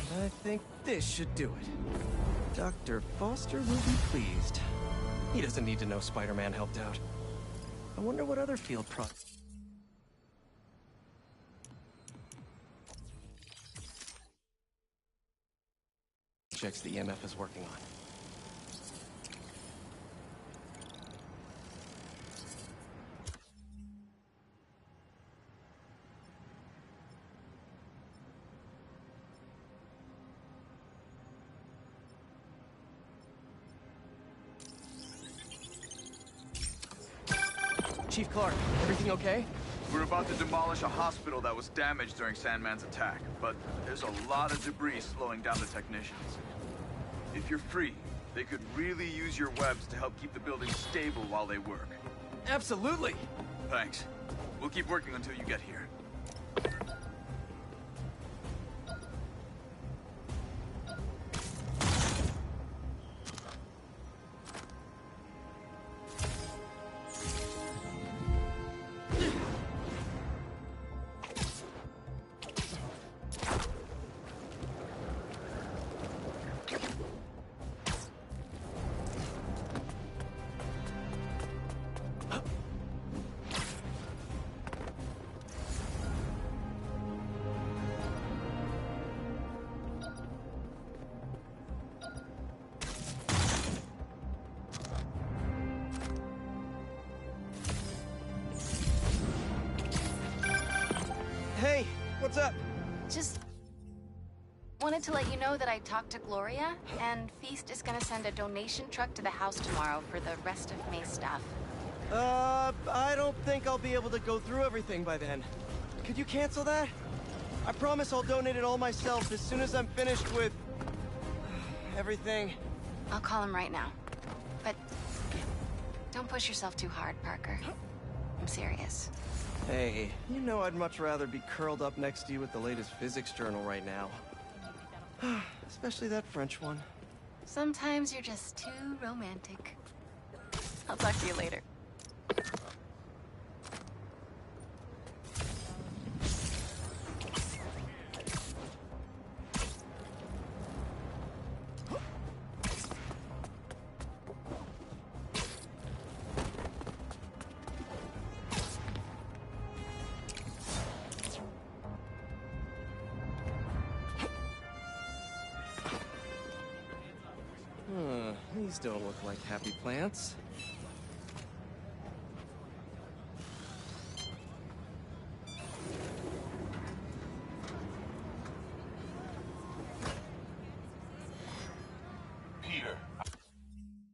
Speaker 16: I think this should do it. Dr. Foster will be pleased. He doesn't need to know Spider-Man helped out. I wonder what other field products... projects the EMF is working on.
Speaker 7: Chief Clark, everything okay?
Speaker 11: We're about to demolish a hospital that was damaged during Sandman's attack, but there's a lot of debris slowing down the technicians. If you're free, they could really use your webs to help keep the building stable while they work.
Speaker 7: Absolutely!
Speaker 11: Thanks. We'll keep working until you get here.
Speaker 7: Hey, what's up?
Speaker 23: Just wanted to let you know that I talked to Gloria, and Feast is gonna send a donation truck to the house tomorrow for the rest of May's stuff.
Speaker 7: I don't think I'll be able to go through everything by then. Could you cancel that? I promise I'll donate it all myself as soon as I'm finished with... everything.
Speaker 23: I'll call him right now. But don't push yourself too hard, Parker. I'm serious.
Speaker 7: Hey, you know I'd much rather be curled up next to you with the latest physics journal right now. Especially that French one.
Speaker 23: Sometimes you're just too romantic. I'll talk to you later.
Speaker 7: These don't look like happy plants.
Speaker 5: Peter,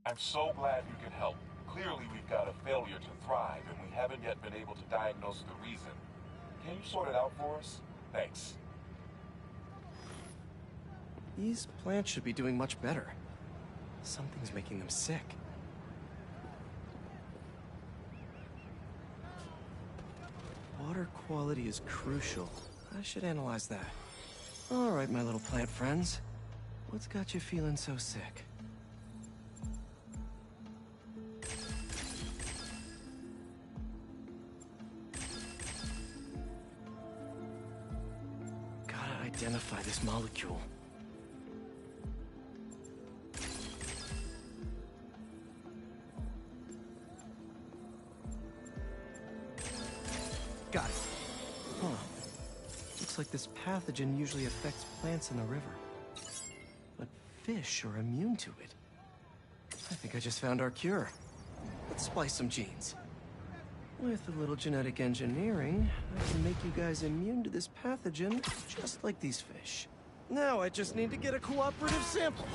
Speaker 5: I'm so glad you can help. Clearly we've got a failure to thrive, and we haven't yet been able to diagnose the reason. Can you sort it out for us? Thanks.
Speaker 7: These plants should be doing much better. Something's making them sick. Water quality is crucial. I should analyze that. All right, my little plant friends. What's got you feeling so sick? Gotta identify this molecule. Got it. Huh. Looks like this pathogen usually affects plants in the river. But fish are immune to it. I think I just found our cure. Let's splice some genes. With a little genetic engineering, I can make you guys immune to this pathogen, just like these fish. Now I just need to get a cooperative sample.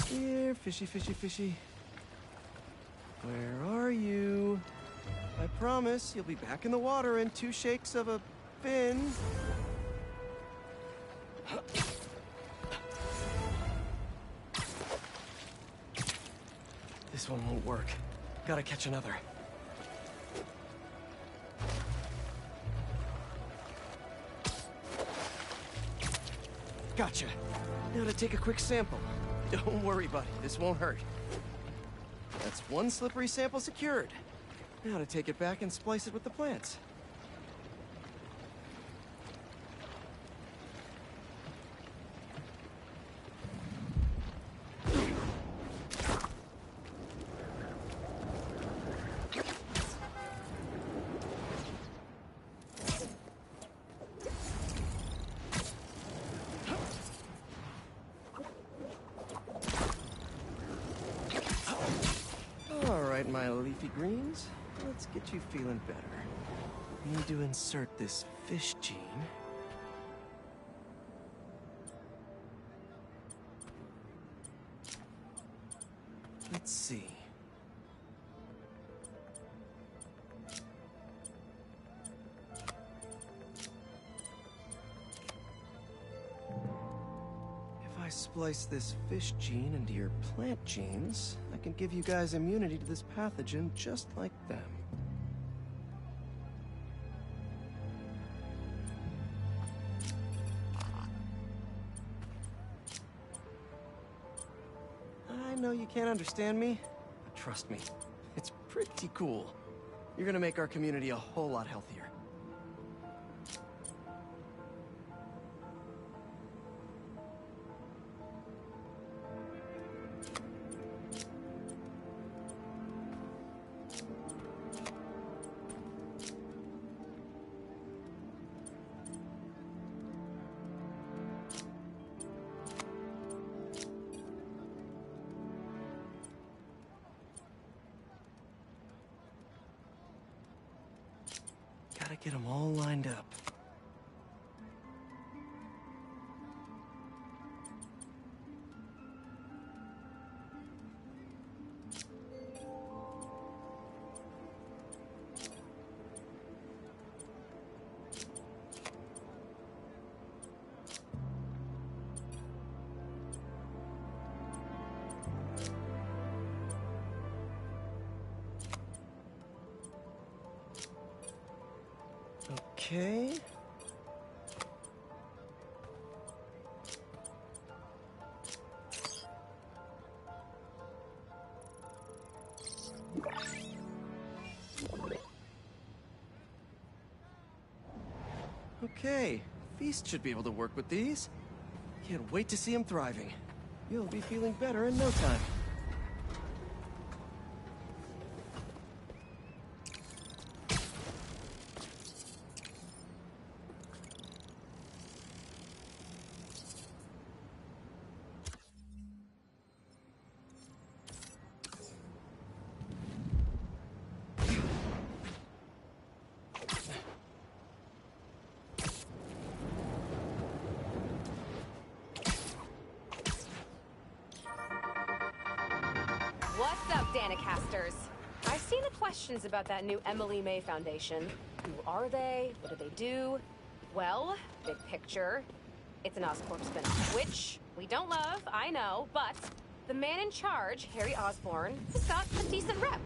Speaker 7: Here, fishy, fishy, fishy. Where are you? I promise you'll be back in the water in 2 shakes of a fin. This one won't work. Gotta catch another. Gotcha. Now to take a quick sample. Don't worry, buddy. This won't hurt. That's 1 slippery sample secured. Now to take it back and splice it with the plants.
Speaker 16: leafy greens. Let's get you feeling better. Need to insert this fish gene. Let's see. If I splice this fish gene into your plant genes, I can give you guys immunity to this pathogen just like them. I know you can't understand me, but trust me, it's pretty cool. You're gonna make our community a whole lot healthier. Gotta get them all lined up. Okay. Okay, Feast should be able to work with these. Can't wait to see him thriving. You'll be feeling better in no time.
Speaker 1: What's up, Danicasters? I've seen the questions about that new Emily May Foundation. Who are they? What do they do? Well, big picture, it's an Oscorp spin-off, which we don't love, I know, but the man in charge, Harry Osborn, has got a decent rep.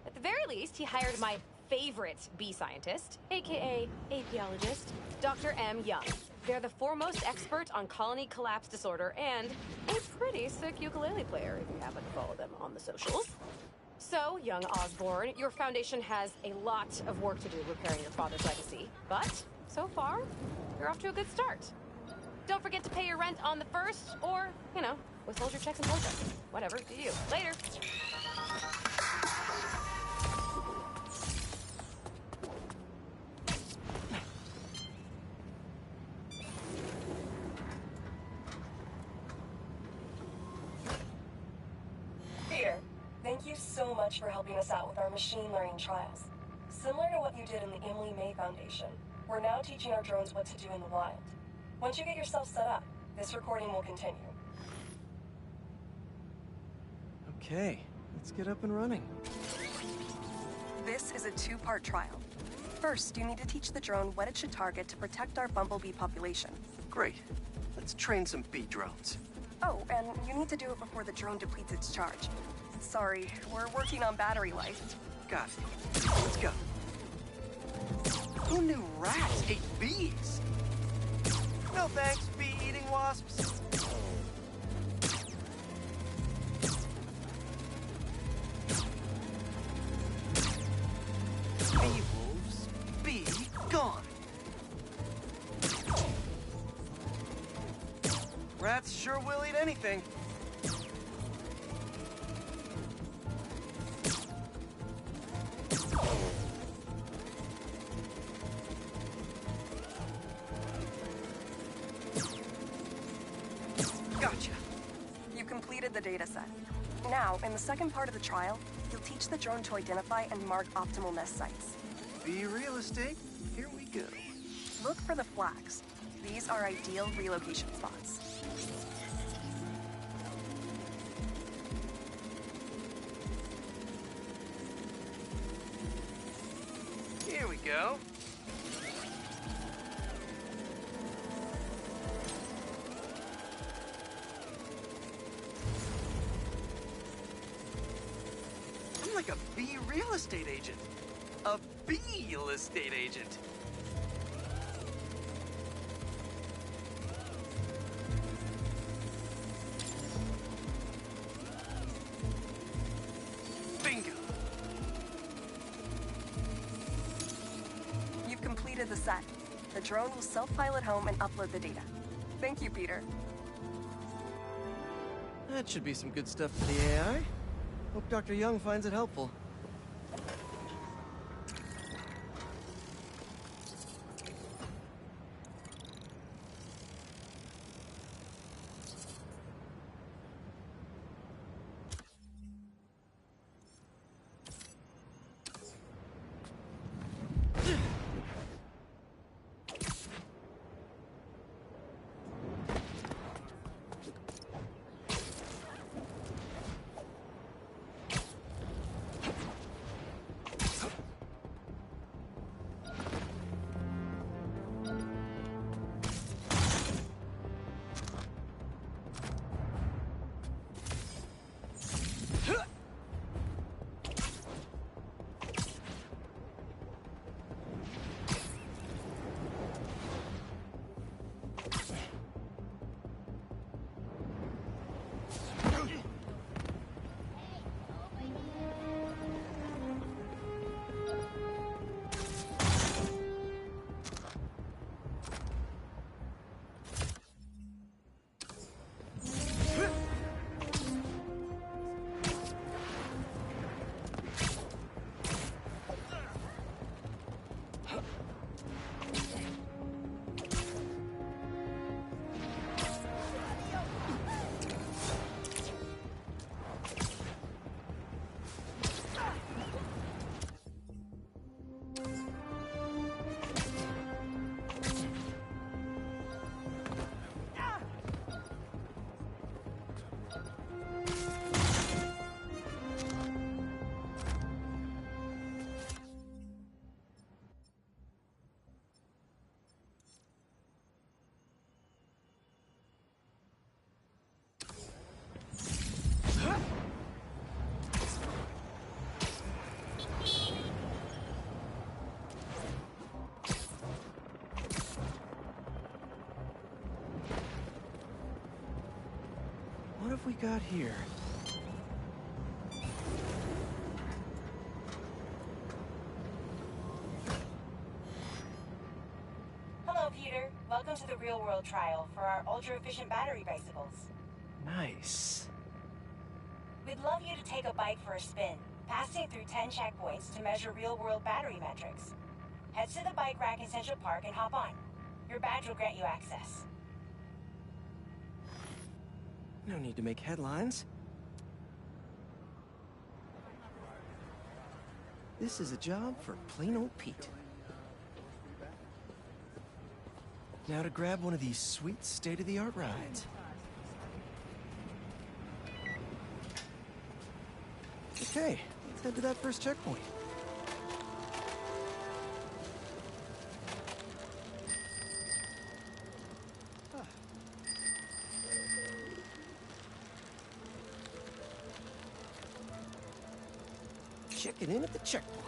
Speaker 1: At the very least, he hired my favorite bee scientist, aka apiologist, Dr. M. Young. They're the foremost expert on colony collapse disorder and a pretty sick ukulele player if you happen to follow them on the socials. So, young Osborn, your foundation has a lot of work to do repairing your father's legacy, but so far, you're off to a good start. Don't forget to pay your rent on the 1st, or, you know, withhold your checks and post them. Whatever, do you. Later.
Speaker 17: Peter, thank you so much for helping us out with our machine learning trials. Similar to what you did in the Emily May Foundation, we're now teaching our drones what to do in the wild. Once you get yourself set up, this recording will continue.
Speaker 16: Okay, let's get up and running.
Speaker 17: This is a two-part trial. First, you need to teach the drone what it should target to protect our bumblebee population.
Speaker 16: Great. Let's train some bee drones.
Speaker 17: Oh, and you need to do it before the drone depletes its charge. Sorry, we're working on battery life.
Speaker 16: Got it. Let's go. Who knew rats ate bees? No thanks, bee-eating wasps. Bee wolves, bee gone. Rats sure will eat anything.
Speaker 17: Gotcha. You completed the data set. Now, in the second part of the trial, you'll teach the drone to identify and mark optimal nest sites.
Speaker 7: Be real estate. Here we go.
Speaker 17: Look for the flags. These are ideal relocation spots.
Speaker 7: Here we go. I'm like a bee real estate agent. A bee real estate agent. Bingo.
Speaker 17: You've completed the set. The drone will self-pilot home and upload the data. Thank you, Peter.
Speaker 7: That should be some good stuff for the AI. Hope Dr. Young finds it helpful. What have we got here?
Speaker 21: Hello, Peter. Welcome to the real-world trial for our ultra-efficient battery bicycles.
Speaker 7: Nice.
Speaker 21: We'd love you to take a bike for a spin, passing through 10 checkpoints to measure real-world battery metrics. Head to the bike rack in Central Park and hop on. Your badge will grant you access.
Speaker 7: No need to make headlines. This is a job for plain old Pete. Now to grab one of these sweet state-of-the-art rides. Okay, let's head to that first checkpoint. Checking in at the checkpoint.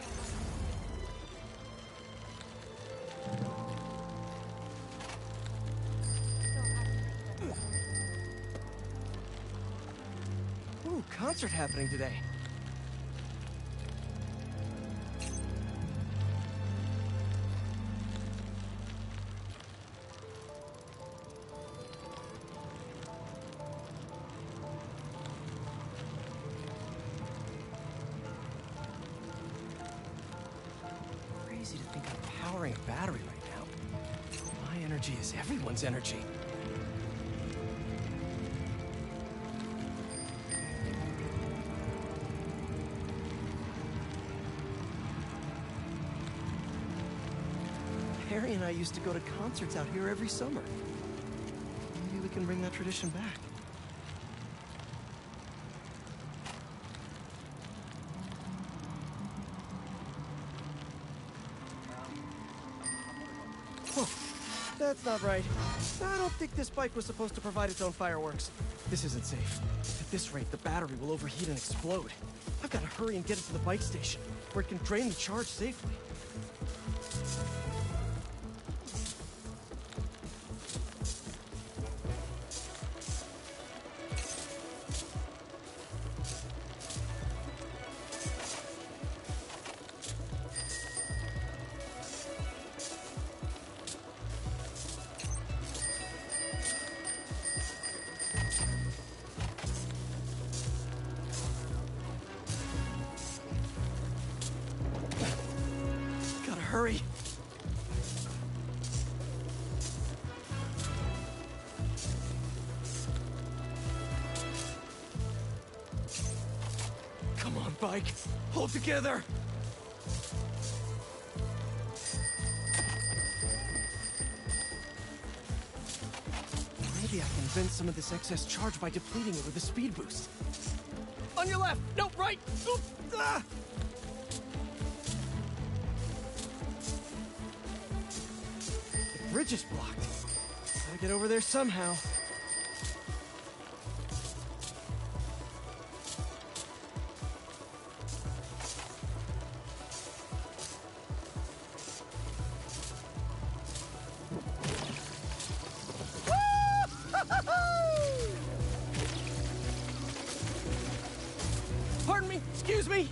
Speaker 7: Ooh, concert happening today. Crazy to think I'm powering a battery right now. My energy is everyone's energy. Harry and I used to go to concerts out here every summer. Maybe we can bring that tradition back. Whoa, that's not right. I don't think this bike was supposed to provide its own fireworks. This isn't safe. At this rate, the battery will overheat and explode. I've got to hurry and get it to the bike station, where it can drain the charge safely. Hurry! Come on, bike! Hold together! Maybe I can vent some of this excess charge by depleting it with a speed boost. On your left! No, right! Oop! Ah! The bridge is blocked. Gotta get over there somehow. Pardon me, excuse me.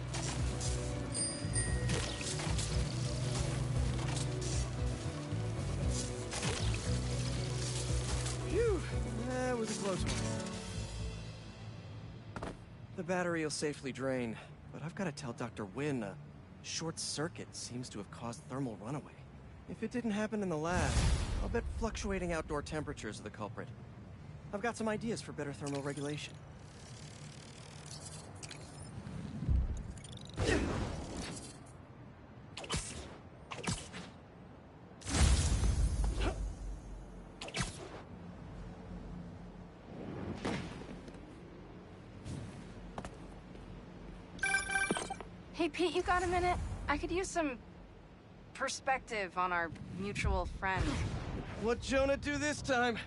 Speaker 7: Phew, that was a close one. The battery will safely drain, but I've got to tell Dr. Wynn a short circuit seems to have caused thermal runaway. If it didn't happen in the lab, I'll bet fluctuating outdoor temperatures are the culprit. I've got some ideas for better thermal regulation.
Speaker 23: Hey, Pete, you got a minute? I could use some perspective on our mutual friend.
Speaker 7: What'd Jonah do this time?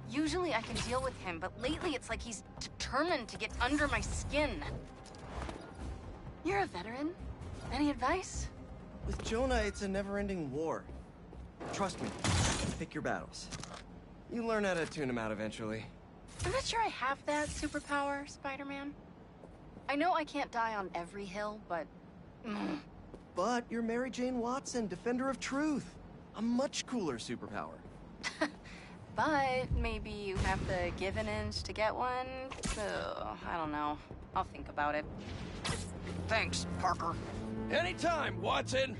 Speaker 23: Usually I can deal with him, but lately it's like he's determined to get under my skin. You're a veteran. Any advice?
Speaker 7: With Jonah, it's a never-ending war. Trust me, pick your battles. You learn how to tune him out eventually.
Speaker 23: I'm not sure I have that superpower, Spider-Man. I know I can't die on every hill, but...
Speaker 7: But you're Mary Jane Watson, Defender of Truth. A much cooler superpower.
Speaker 23: But maybe you have to give an inch to get one? Ugh, I don't know. I'll think about it.
Speaker 12: Thanks, Parker.
Speaker 4: Anytime, Watson!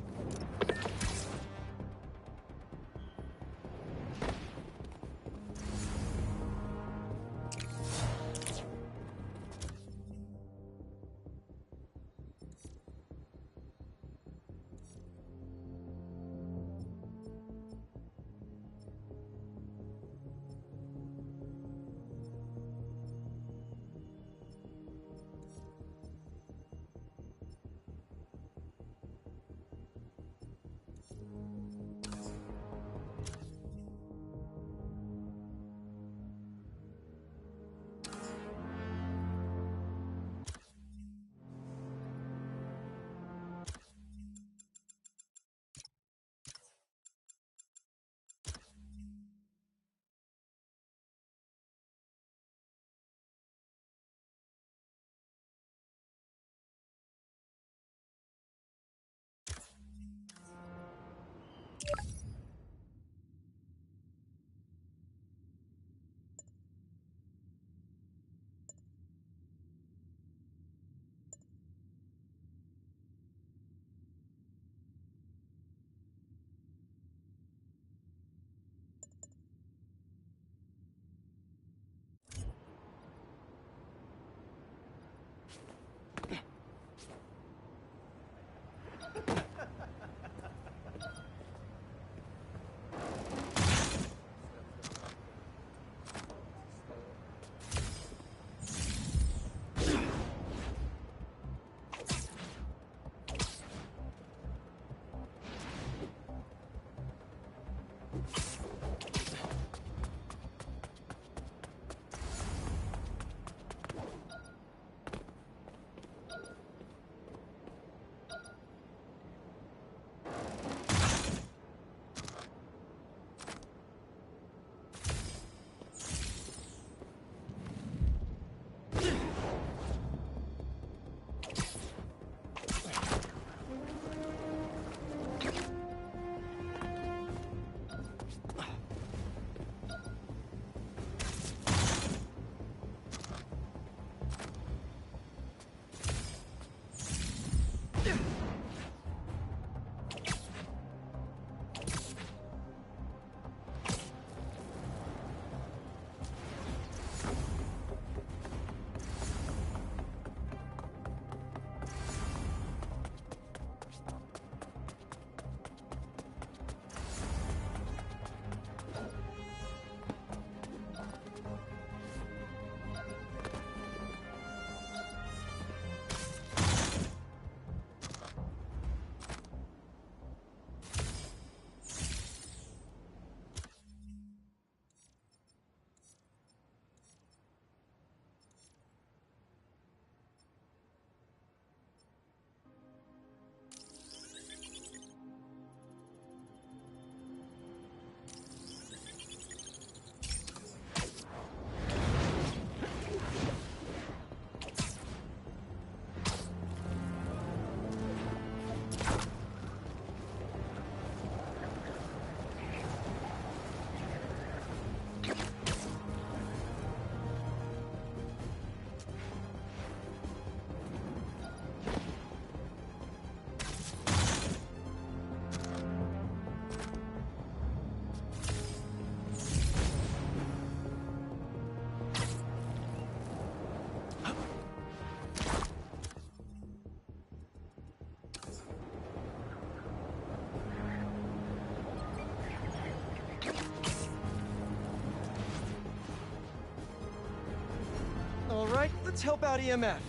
Speaker 7: All right, let's help out EMF.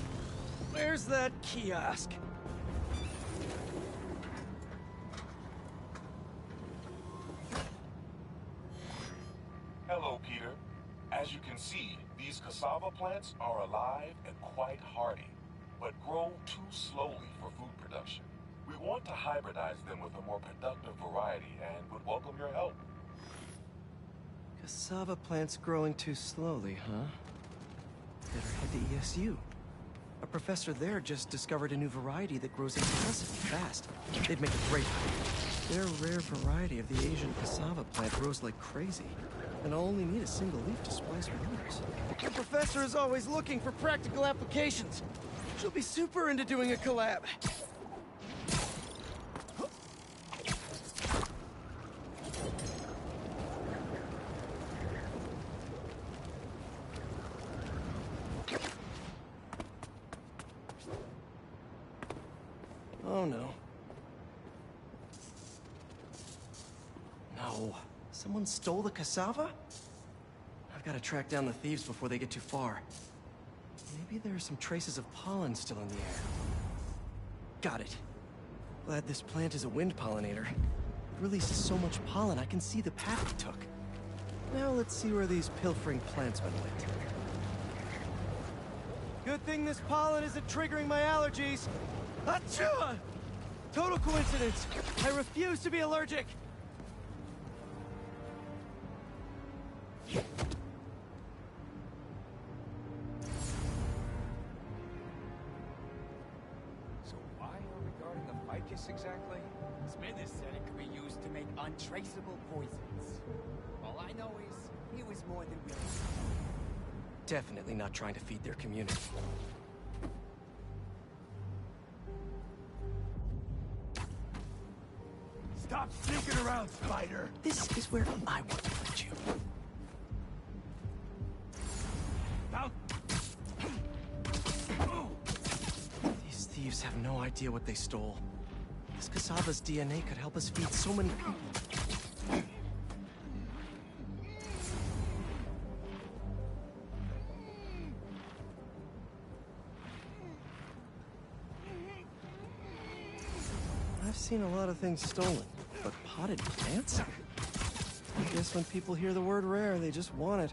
Speaker 7: Where's that kiosk?
Speaker 5: Hello, Peter. As you can see, these cassava plants are alive and quite hardy, but grow too slowly for food production. We want to hybridize them with a more productive variety and would welcome your help.
Speaker 7: Cassava plants growing too slowly, huh? Better head to ESU. A professor there just discovered a new variety that grows impressively fast. They'd make a great hire. Their rare variety of the Asian cassava plant grows like crazy, and I'll only need a single leaf to splice with others. The professor is always looking for practical applications. She'll be super into doing a collab. Oh no. No. Someone stole the cassava? I've got to track down the thieves before they get too far. Maybe there are some traces of pollen still in the air. Got it. Glad this plant is a wind pollinator. It releases so much pollen I can see the path it took. Now let's see where these pilfering plantsmen went. Good thing this pollen isn't triggering my allergies. Achoo! Total coincidence. I refuse to be allergic.
Speaker 8: So why are we guarding the ficus exactly?
Speaker 10: Smithers said it could be used to make untraceable poisons. All I know is he was more than willing.
Speaker 7: Definitely not trying to feed their community.
Speaker 4: Stop sneaking around, Spider!
Speaker 7: This is where I want to put you.
Speaker 4: Now.
Speaker 7: These thieves have no idea what they stole. This cassava's DNA could help us feed so many people. I've seen a lot of things stolen, but potted plants?
Speaker 16: I guess when people hear the word rare, they just want it.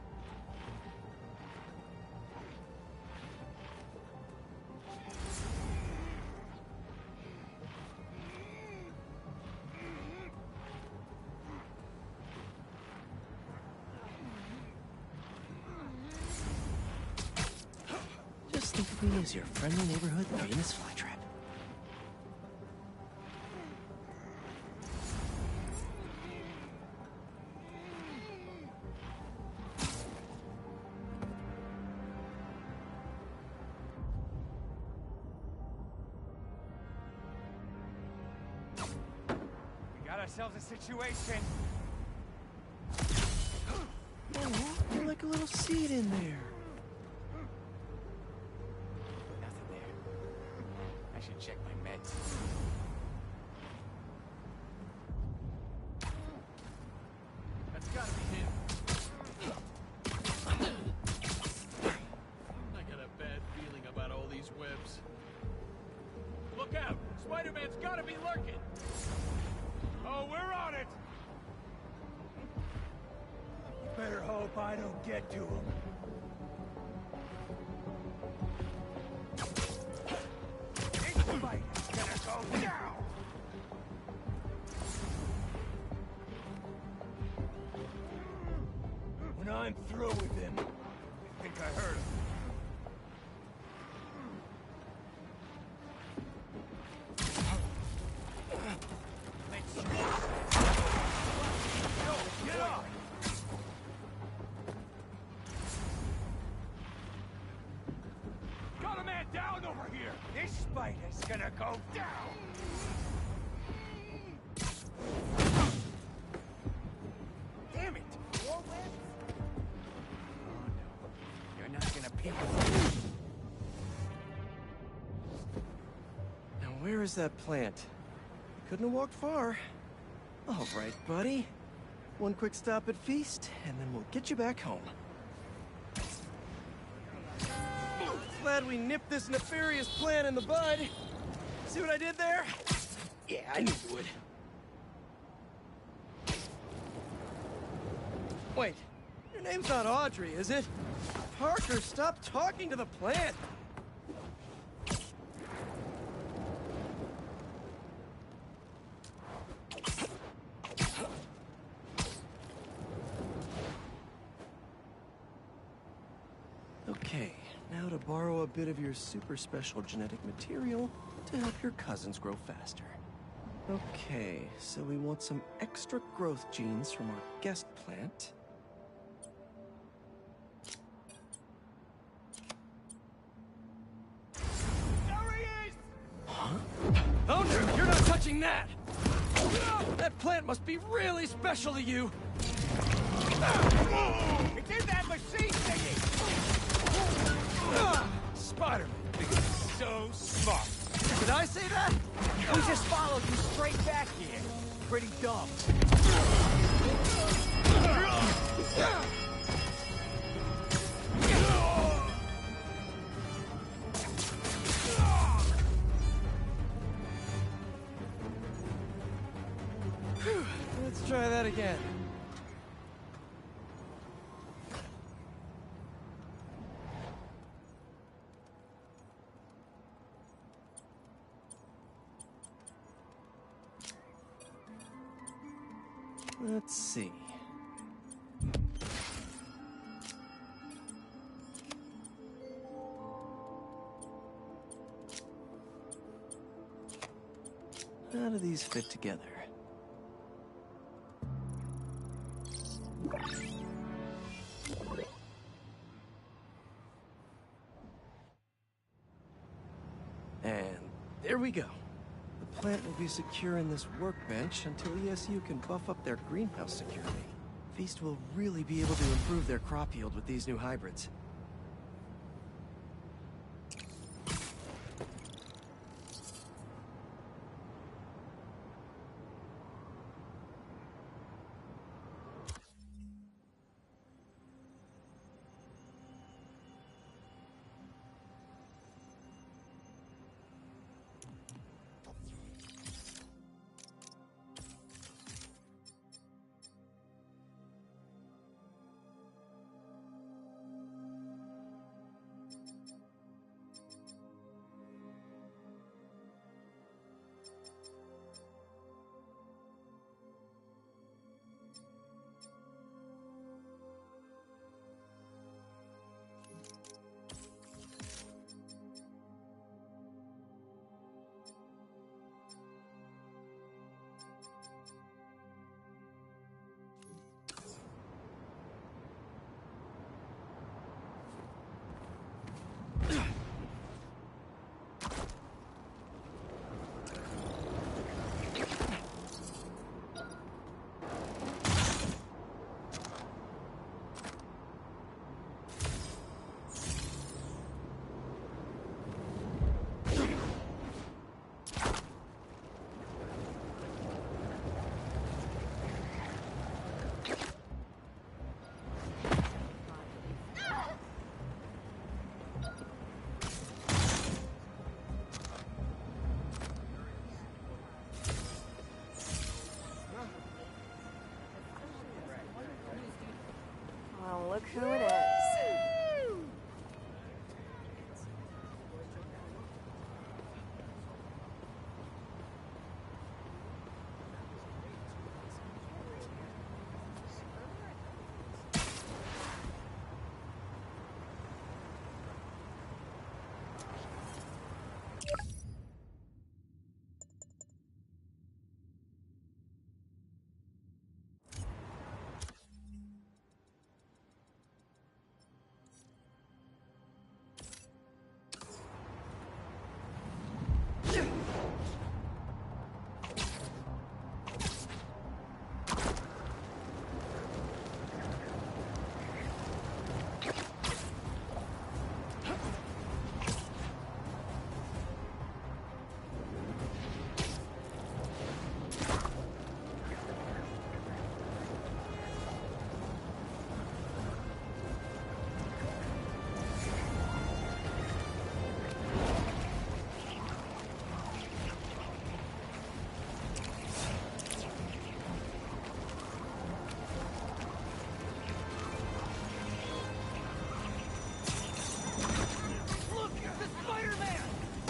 Speaker 16: Just think of me as your friendly neighborhood famous flytrap.
Speaker 10: Ourselves a situation.
Speaker 16: Oh, you're like a little seed in there.
Speaker 10: Nothing there. I should check my meds. That's gotta be him.
Speaker 4: I got a bad feeling about all these webs. Look out! Spider-Man's gotta be lurking! Oh, we're on it! You better hope I don't get to him. This fight is gonna go down! When I'm through with him, I think I heard him. Spider's gonna go down! Damn it! More webs?
Speaker 10: Oh no. You're not gonna pick
Speaker 16: Now where is that plant? Couldn't have walked far. All right, buddy. One quick stop at Feast, and then we'll get you back home. Glad we nipped this nefarious plan in the bud. See what I did there? Yeah, I knew you would. Wait, your name's not Audrey, is it? Parker, stop talking to the plant! Okay, now to borrow a bit of your super special genetic material to help your cousins grow faster. Okay, so we want some extra growth genes from our guest plant.
Speaker 4: There he is!
Speaker 16: Huh? Oh no, you're not touching that! That plant must be really special to you!
Speaker 4: It's in that machine thingy! Spider-Man is so smart.
Speaker 16: Did I say that?
Speaker 4: We just followed you straight back here. Pretty dumb.
Speaker 16: Let's try that again. Let's see. How do these fit together? And there we go. The plant will be secure in this workbench until ESU can buff up their greenhouse security. Feast will really be able to improve their crop yield with these new hybrids.
Speaker 17: look who it is.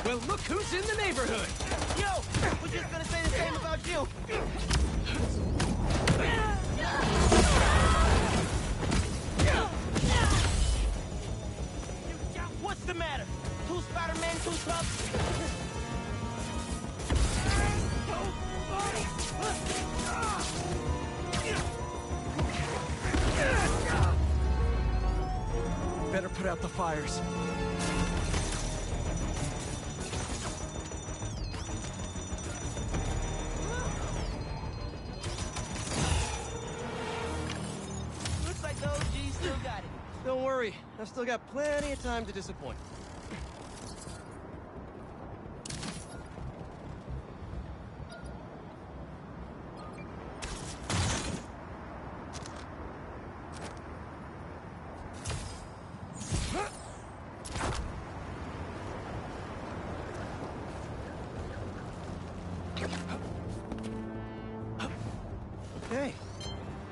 Speaker 7: Well, look who's in the neighborhood!
Speaker 2: Yo! We're just gonna say the same about you! What's the matter? Two Spider-Man, two pups?
Speaker 7: Better put out the fires. Don't worry, I've still got plenty of time to disappoint. Okay,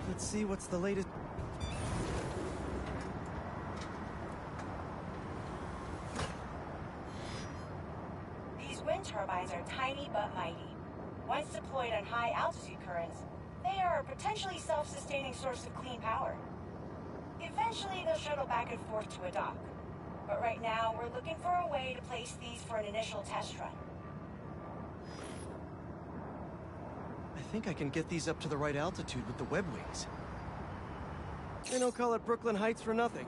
Speaker 7: let's see what's the latest.
Speaker 21: Wind turbines are tiny but mighty. Once deployed on high altitude currents, they are a potentially self-sustaining source of clean power. Eventually, they'll shuttle back and forth to a dock. But right now, we're looking for a way to place these for an initial test run.
Speaker 7: I think I can get these up to the right altitude with the web wings. They don't call it Brooklyn Heights for nothing.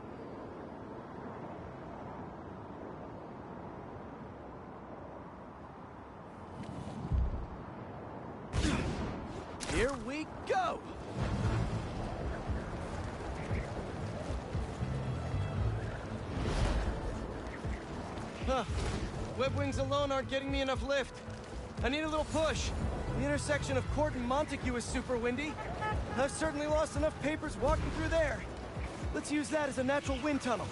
Speaker 7: Here we go! Huh. Web wings alone aren't getting me enough lift. I need a little push. The intersection of Court and Montague is super windy. I've certainly lost enough papers walking through there. Let's use that as a natural wind tunnel.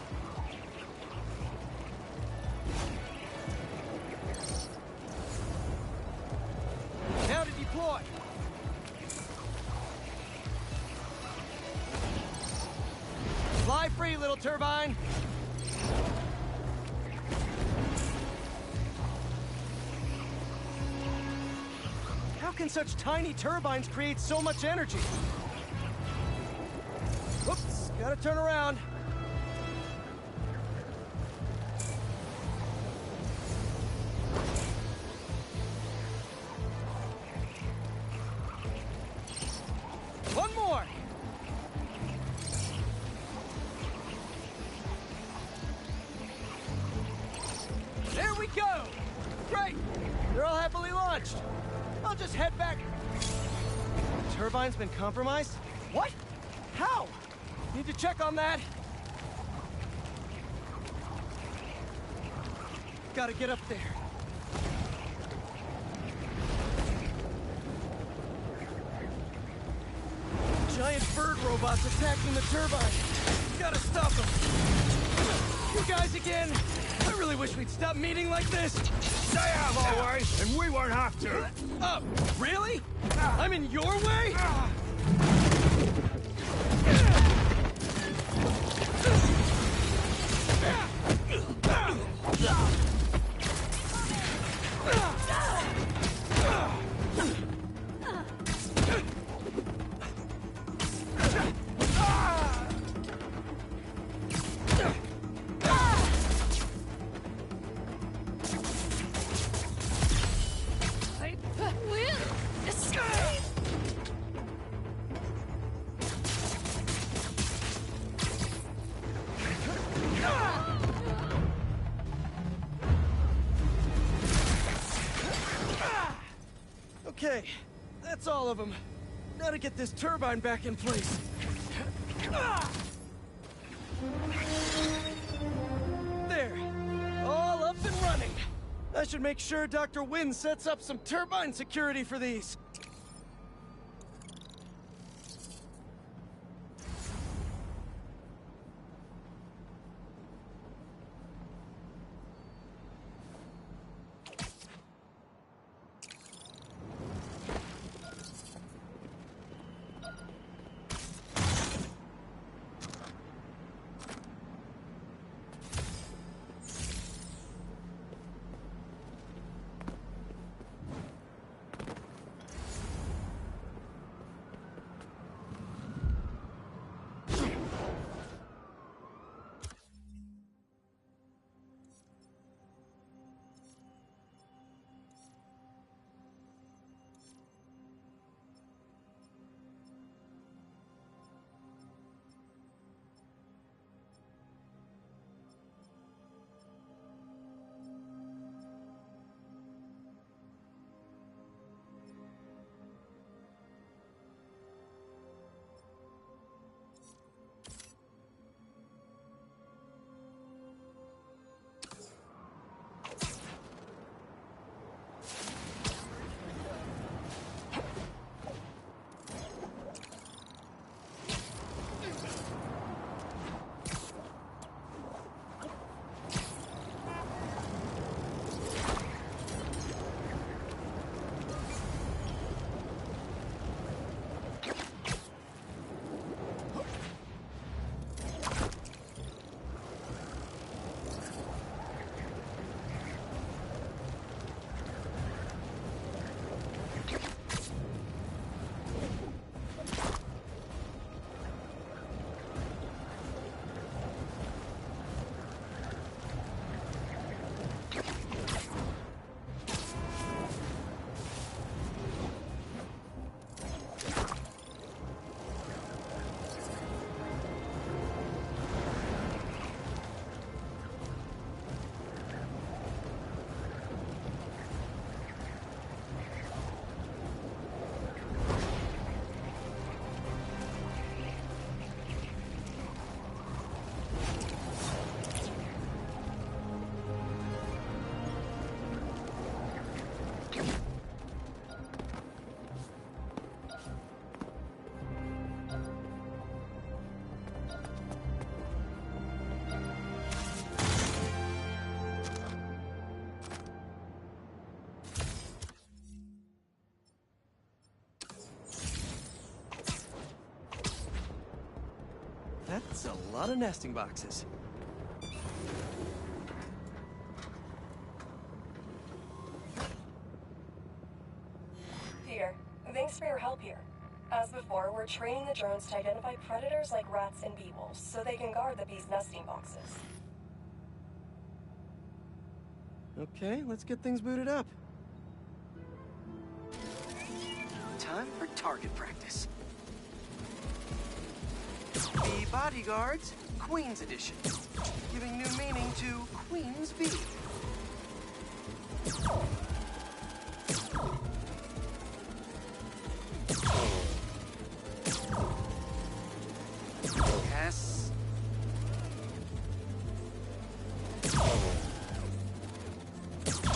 Speaker 7: Now to deploy. Fly free, little turbine. How can such tiny turbines create so much energy? Whoops, gotta turn around. One more. There we go! Great! They're all happily launched. I'll just head back. The turbine's been compromised? What? How? Need to check on that. Gotta get up there. Giant bird robots attacking the turbine. Gotta stop them. You guys again? I really wish we'd stop meeting like this.
Speaker 4: They have our way, and we won't have to.
Speaker 7: Oh, really? I'm in your way? Okay, that's all of them. Now to get this turbine back in place. There, all up and running. I should make sure Dr. Wynn sets up some turbine security for these. That's a lot of nesting boxes.
Speaker 17: Peter, thanks for your help here. As before, we're training the drones to identify predators like rats and bee wolves, so they can guard the bees' nesting boxes.
Speaker 7: Okay, let's get things booted up.
Speaker 12: Time for target practice. The Bodyguards, Queen's Edition, giving new meaning to Queen's Bee. Yes.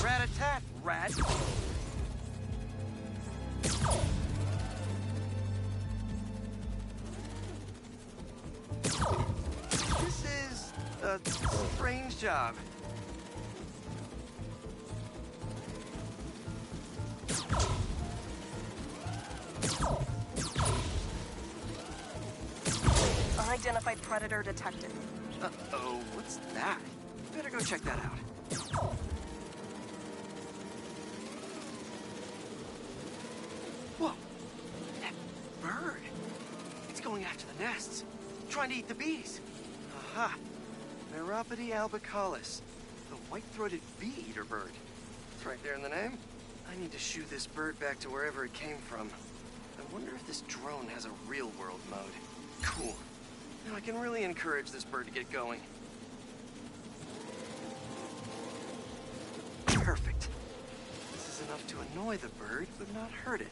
Speaker 12: Rat-a-tat, rat. This is a strange job.
Speaker 17: Unidentified predator detected.
Speaker 12: Uh-oh, what's that? Better go check that out. Whoa! That bird! It's going after the nests, trying to eat the bees. Aha! Meropode albicollis, the white-throated bee-eater bird. It's right there in the name. I need to shoo this bird back to wherever it came from. I wonder if this drone has a real-world mode. Cool. Now I can really encourage this bird to get going. Perfect. This is enough to annoy the bird, but not hurt it.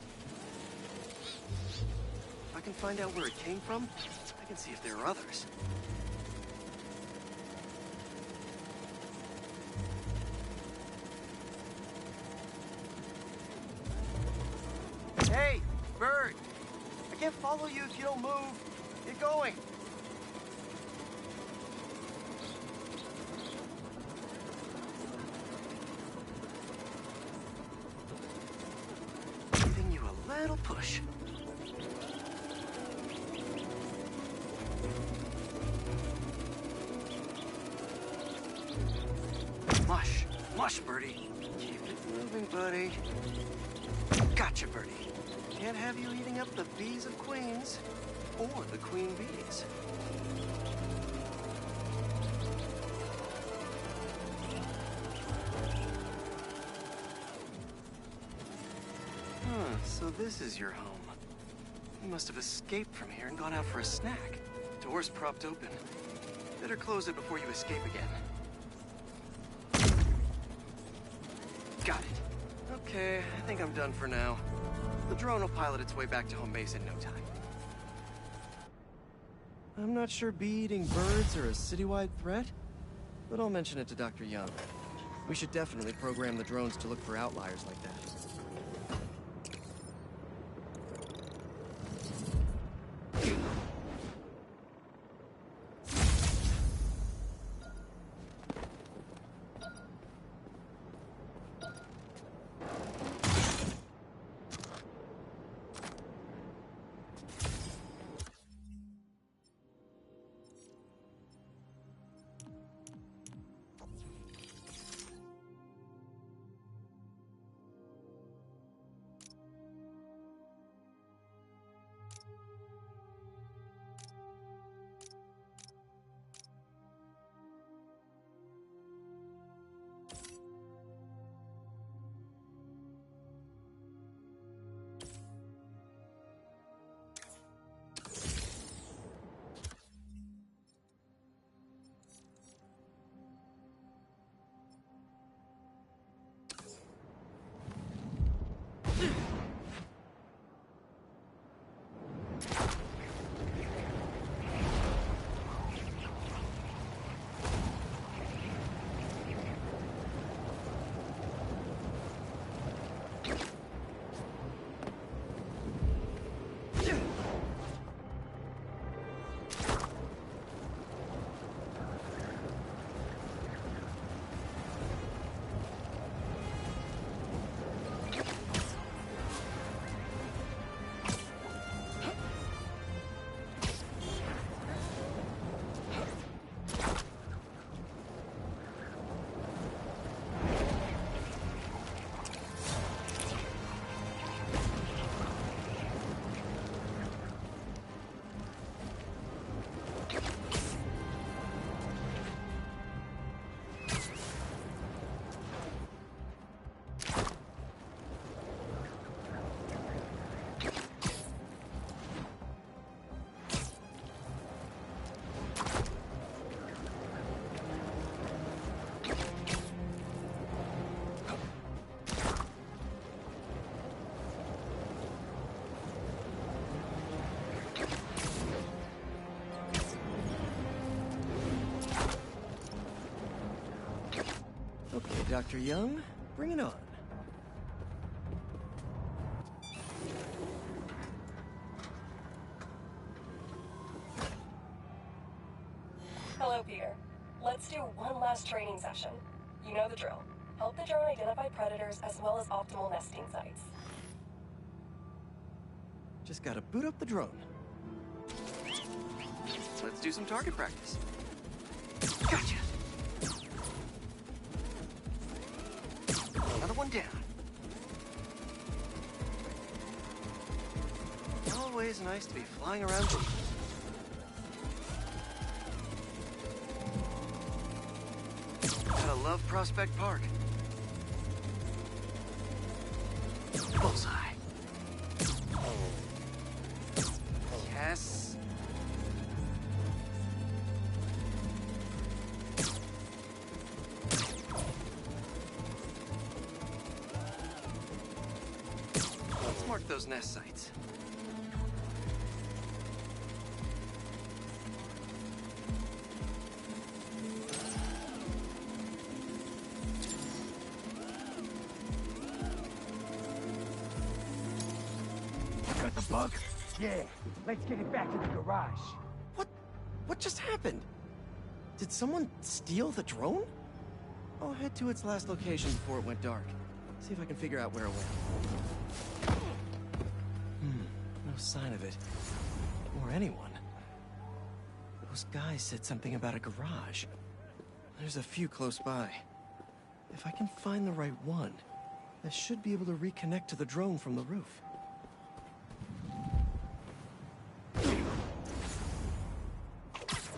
Speaker 12: If I can find out where it came from, I can see if there are others. Hey, bird! I can't follow you if you don't move. Get going. Giving you a little push. Mush. Mush, birdie. Keep it moving, buddy. Gotcha, birdie. Can't have you eating up the bees of queens, or the queen bees. So this is your home. You must have escaped from here and gone out for a snack. Door's propped open. Better close it before you escape again. Got it. Okay, I think I'm done for now. The drone will pilot its way back to home base in no time. I'm not sure bee-eating birds are a citywide threat, but I'll mention it to Dr. Young. We should definitely program the drones to look for outliers like that. Okay, Dr. Young, bring it on.
Speaker 3: Hello, Peter. Let's do one last training session. You know the drill. Help the drone identify predators as well as optimal nesting sites.
Speaker 12: Just gotta boot up the drone. Let's do some target practice. Gotcha! Another one down. Always nice to be flying around. Gotta love Prospect Park. Bullseye. Yes. those nest sites.
Speaker 4: Got the bug? Yeah. Let's get it back to the garage.
Speaker 7: What just happened? Did someone steal the drone? I'll head to its last location before it went dark. See if I can figure out where it went. No sign of it. Or anyone. Those guys said something about a garage. There's a few close by. If I can find the right one, I should be able to reconnect to the drone from the roof.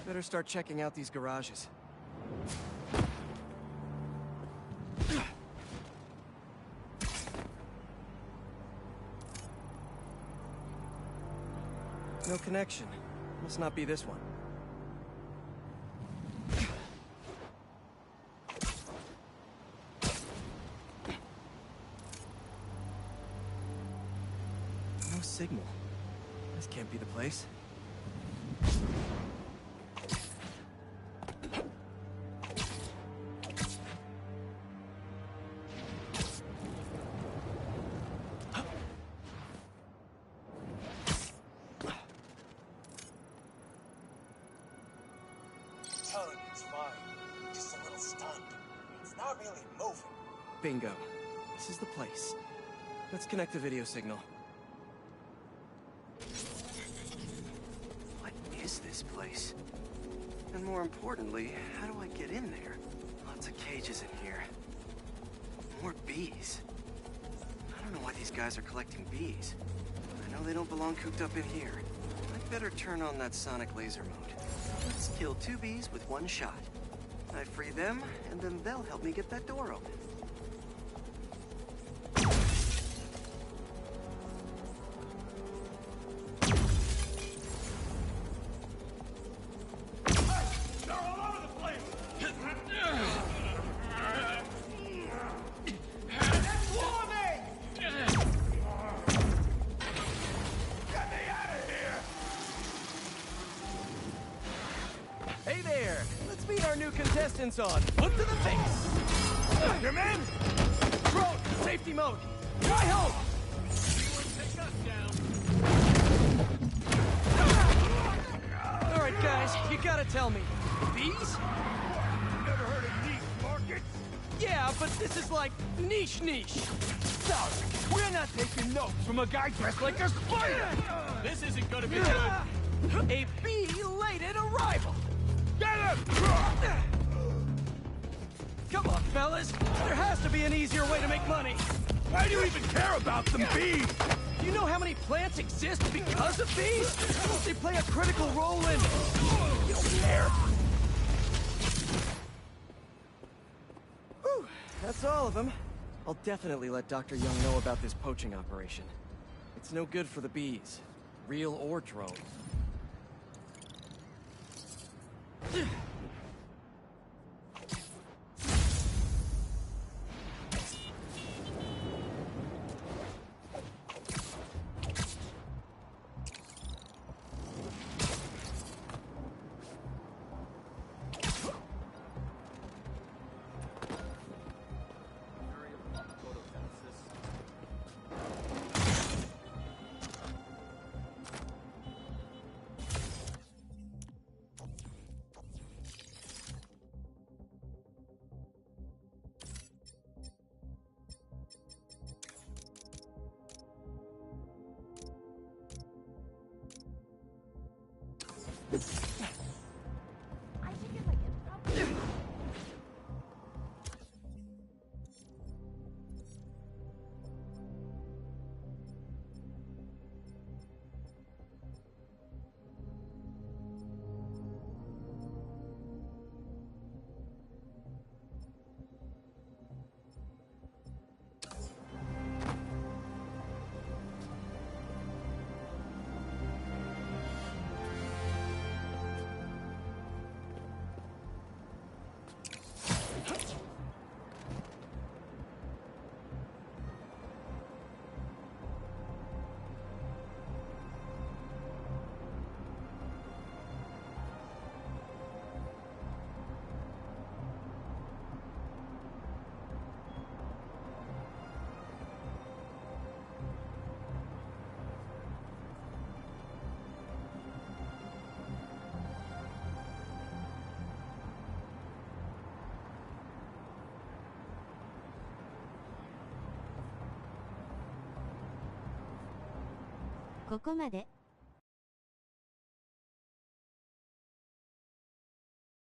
Speaker 7: Better start checking out these garages. No connection. Must not be this one. No signal. This can't be the place. Bingo. This is the place. Let's connect the video signal. What is this place? And more importantly, how do I get in there? Lots of cages in here. More bees. I don't know why these guys are collecting bees. I know they don't belong cooped up in here. I'd better turn on that sonic laser mode. Let's kill 2 bees with 1 shot. I free them, and then they'll help me get that door open. On. Look to the face!
Speaker 4: Your men!
Speaker 7: Drone! Safety mode! Try home!
Speaker 4: Take us down!
Speaker 7: Alright, guys, you gotta tell me. Bees?
Speaker 4: Never heard of niche markets?
Speaker 7: Yeah, but this is like niche.
Speaker 4: Sorry, we're not taking notes from a guy dressed like a spider!
Speaker 10: This isn't gonna be good.
Speaker 7: A belated arrival!
Speaker 4: Get him!
Speaker 7: Come on, fellas. There has to be an easier way to make money.
Speaker 4: Why do you even care about them bees?
Speaker 7: Do you know how many plants exist because of bees? They play a critical role in... You don't care. Whew, that's all of them. I'll definitely let Dr. Young know about this poaching operation. It's no good for the bees, real or drone.
Speaker 6: ここまで。